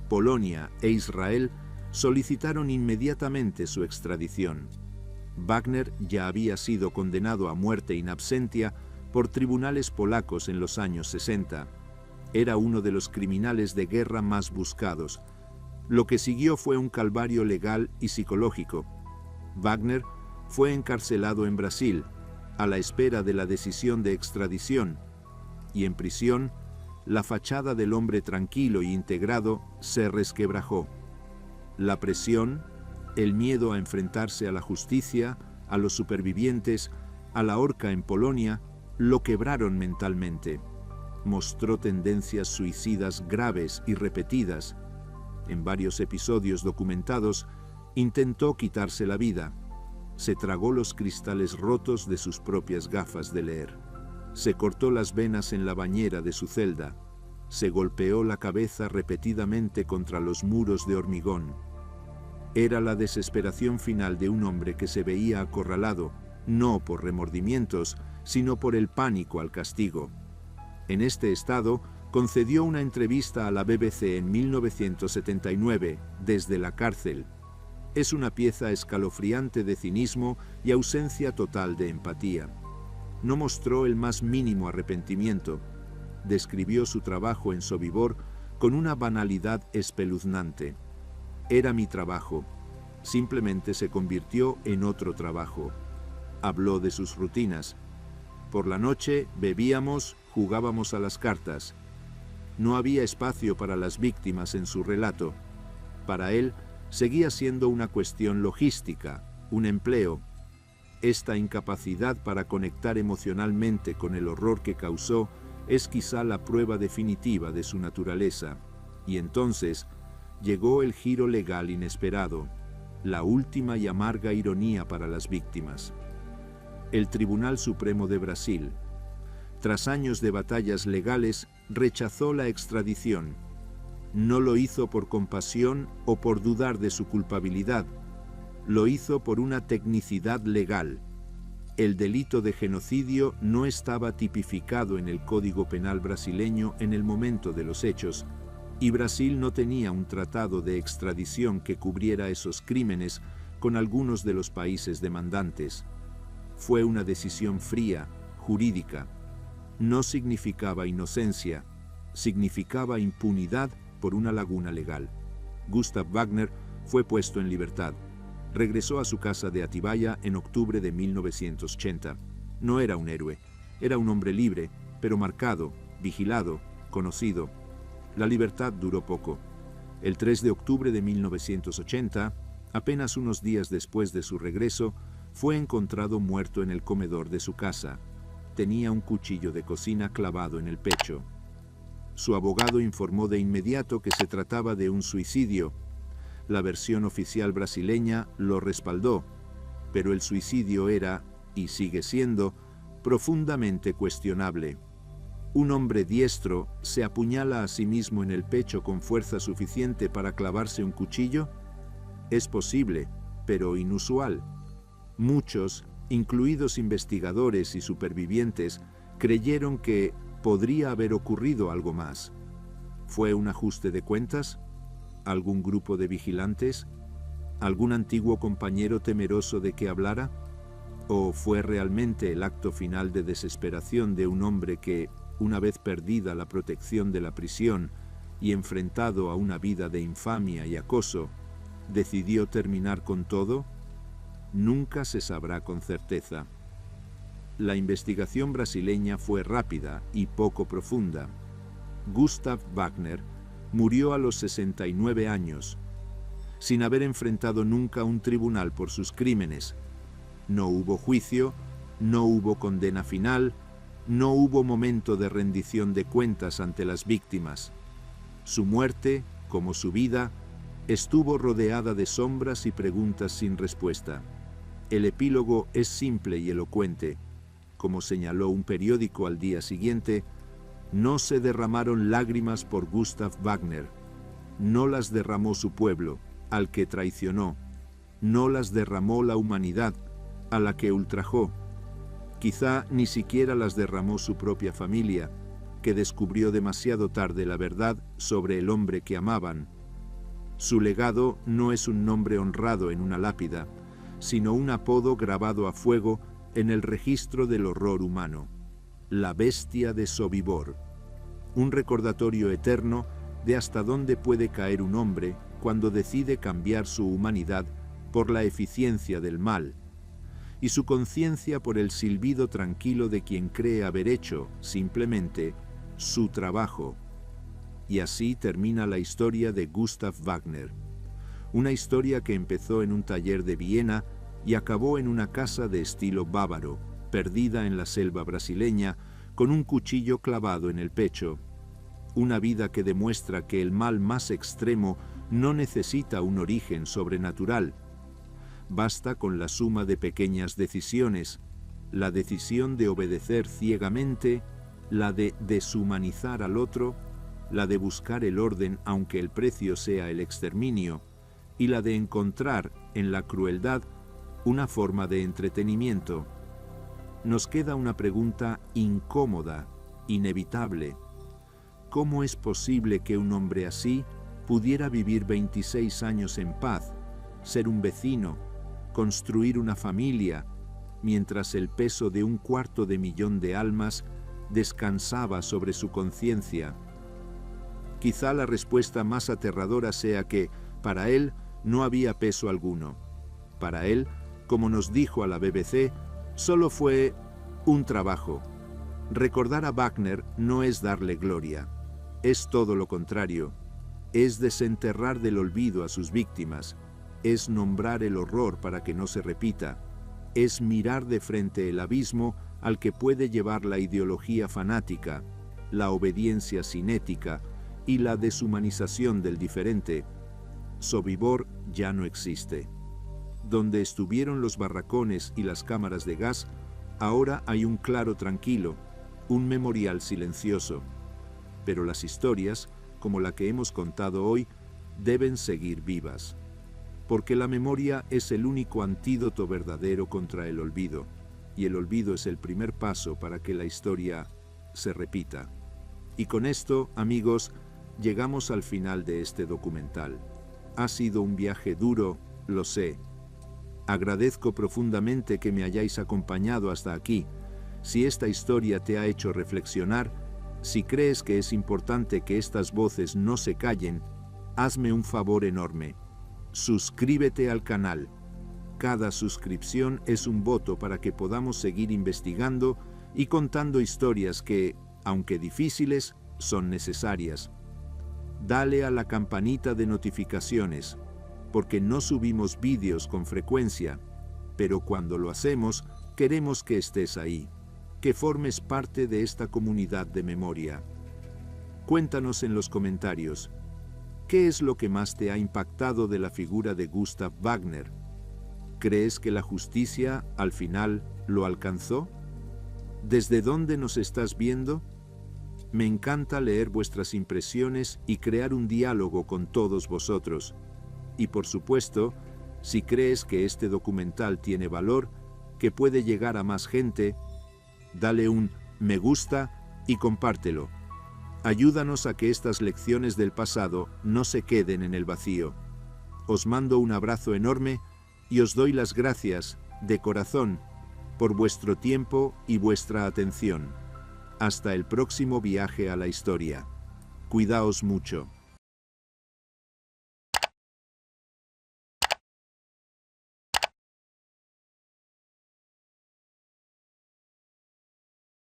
Polonia e Israel solicitaron inmediatamente su extradición. Wagner ya había sido condenado a muerte in absentia por tribunales polacos en los años 60. Era uno de los criminales de guerra más buscados. Lo que siguió fue un calvario legal y psicológico. Wagner fue encarcelado en Brasil, a la espera de la decisión de extradición, y en prisión, la fachada del hombre tranquilo e integrado se resquebrajó. La presión, el miedo a enfrentarse a la justicia, a los supervivientes, a la horca en Polonia, lo quebraron mentalmente. Mostró tendencias suicidas graves y repetidas. En varios episodios documentados, intentó quitarse la vida. Se tragó los cristales rotos de sus propias gafas de leer. Se cortó las venas en la bañera de su celda. Se golpeó la cabeza repetidamente contra los muros de hormigón. Era la desesperación final de un hombre que se veía acorralado, no por remordimientos, sino por el pánico al castigo. En este estado, concedió una entrevista a la BBC en 1979, desde la cárcel. Es una pieza escalofriante de cinismo y ausencia total de empatía. No mostró el más mínimo arrepentimiento. Describió su trabajo en Sobibor con una banalidad espeluznante. Era mi trabajo. Simplemente se convirtió en otro trabajo. Habló de sus rutinas. Por la noche bebíamos, jugábamos a las cartas. No había espacio para las víctimas en su relato. Para él, seguía siendo una cuestión logística, un empleo. Esta incapacidad para conectar emocionalmente con el horror que causó es quizá la prueba definitiva de su naturaleza. Y entonces llegó el giro legal inesperado. la última y amarga ironía para las víctimas. El Tribunal Supremo de Brasil, tras años de batallas legales, rechazó la extradición. No lo hizo por compasión o por dudar de su culpabilidad. Lo hizo por una tecnicidad legal. El delito de genocidio no estaba tipificado en el Código Penal brasileño en el momento de los hechos, y Brasil no tenía un tratado de extradición que cubriera esos crímenes con algunos de los países demandantes. Fue una decisión fría, jurídica. No significaba inocencia, significaba impunidad por una laguna legal. Gustav Wagner fue puesto en libertad. Regresó a su casa de Atibaia en octubre de 1980. No era un héroe, era un hombre libre, pero marcado, vigilado, conocido. La libertad duró poco. El 3 de octubre de 1980, apenas unos días después de su regreso, fue encontrado muerto en el comedor de su casa. Tenía un cuchillo de cocina clavado en el pecho. Su abogado informó de inmediato que se trataba de un suicidio. La versión oficial brasileña lo respaldó, pero el suicidio era, y sigue siendo, profundamente cuestionable. ¿Un hombre diestro se apuñala a sí mismo en el pecho con fuerza suficiente para clavarse un cuchillo? Es posible, pero inusual. Muchos, incluidos investigadores y supervivientes, creyeron que podría haber ocurrido algo más. ¿Fue un ajuste de cuentas? ¿Algún grupo de vigilantes? ¿Algún antiguo compañero temeroso de que hablara? ¿O fue realmente el acto final de desesperación de un hombre que, una vez perdida la protección de la prisión y enfrentado a una vida de infamia y acoso, decidió terminar con todo? Nunca se sabrá con certeza. La investigación brasileña fue rápida y poco profunda. Gustav Wagner murió a los 69 años, sin haber enfrentado nunca un tribunal por sus crímenes. No hubo juicio, no hubo condena final, no hubo momento de rendición de cuentas ante las víctimas. Su muerte, como su vida, estuvo rodeada de sombras y preguntas sin respuesta. El epílogo es simple y elocuente. Como señaló un periódico al día siguiente, no se derramaron lágrimas por Gustav Wagner. No las derramó su pueblo, al que traicionó. No las derramó la humanidad, a la que ultrajó. Quizá ni siquiera las derramó su propia familia, que descubrió demasiado tarde la verdad sobre el hombre que amaban. Su legado no es un nombre honrado en una lápida, sino un apodo grabado a fuego en el registro del horror humano: la bestia de Sobibor. Un recordatorio eterno de hasta dónde puede caer un hombre cuando decide cambiar su humanidad por la eficiencia del mal, y su conciencia por el silbido tranquilo de quien cree haber hecho, simplemente, su trabajo. Y así termina la historia de Gustav Wagner. Una historia que empezó en un taller de Viena y acabó en una casa de estilo bávaro, perdida en la selva brasileña, con un cuchillo clavado en el pecho. Una vida que demuestra que el mal más extremo no necesita un origen sobrenatural. Basta con la suma de pequeñas decisiones: la decisión de obedecer ciegamente, la de deshumanizar al otro, la de buscar el orden aunque el precio sea el exterminio, y la de encontrar en la crueldad una forma de entretenimiento. Nos queda una pregunta incómoda, inevitable. ¿Cómo es posible que un hombre así pudiera vivir 26 años en paz, ser un vecino, construir una familia, mientras el peso de 250.000 de almas descansaba sobre su conciencia? Quizá la respuesta más aterradora sea que, para él, no había peso alguno. Para él, como nos dijo a la BBC, solo fue un trabajo. Recordar a Wagner no es darle gloria, es todo lo contrario. Es desenterrar del olvido a sus víctimas, es nombrar el horror para que no se repita, es mirar de frente el abismo al que puede llevar la ideología fanática, la obediencia cinética y la deshumanización del diferente. Sobibor ya no existe. donde estuvieron los barracones y las cámaras de gas, ahora hay un claro tranquilo, un memorial silencioso. Pero las historias, como la que hemos contado hoy, deben seguir vivas. Porque la memoria es el único antídoto verdadero contra el olvido, y el olvido es el primer paso para que la historia se repita. Y con esto, amigos, llegamos al final de este documental. Ha sido un viaje duro, lo sé. Agradezco profundamente que me hayáis acompañado hasta aquí. Si esta historia te ha hecho reflexionar, si crees que es importante que estas voces no se callen, hazme un favor enorme. Suscríbete al canal. Cada suscripción es un voto para que podamos seguir investigando y contando historias que, aunque difíciles, son necesarias. Dale a la campanita de notificaciones, porque no subimos vídeos con frecuencia, pero cuando lo hacemos, queremos que estés ahí, que formes parte de esta comunidad de memoria. Cuéntanos en los comentarios, ¿qué es lo que más te ha impactado de la figura de Gustav Wagner? ¿Crees que la justicia, al final, lo alcanzó? ¿Desde dónde nos estás viendo? Me encanta leer vuestras impresiones y crear un diálogo con todos vosotros. Y por supuesto, si crees que este documental tiene valor, que puede llegar a más gente, dale un me gusta y compártelo. Ayúdanos a que estas lecciones del pasado no se queden en el vacío. Os mando un abrazo enorme y os doy las gracias, de corazón, por vuestro tiempo y vuestra atención. Hasta el próximo viaje a la historia. Cuidaos mucho.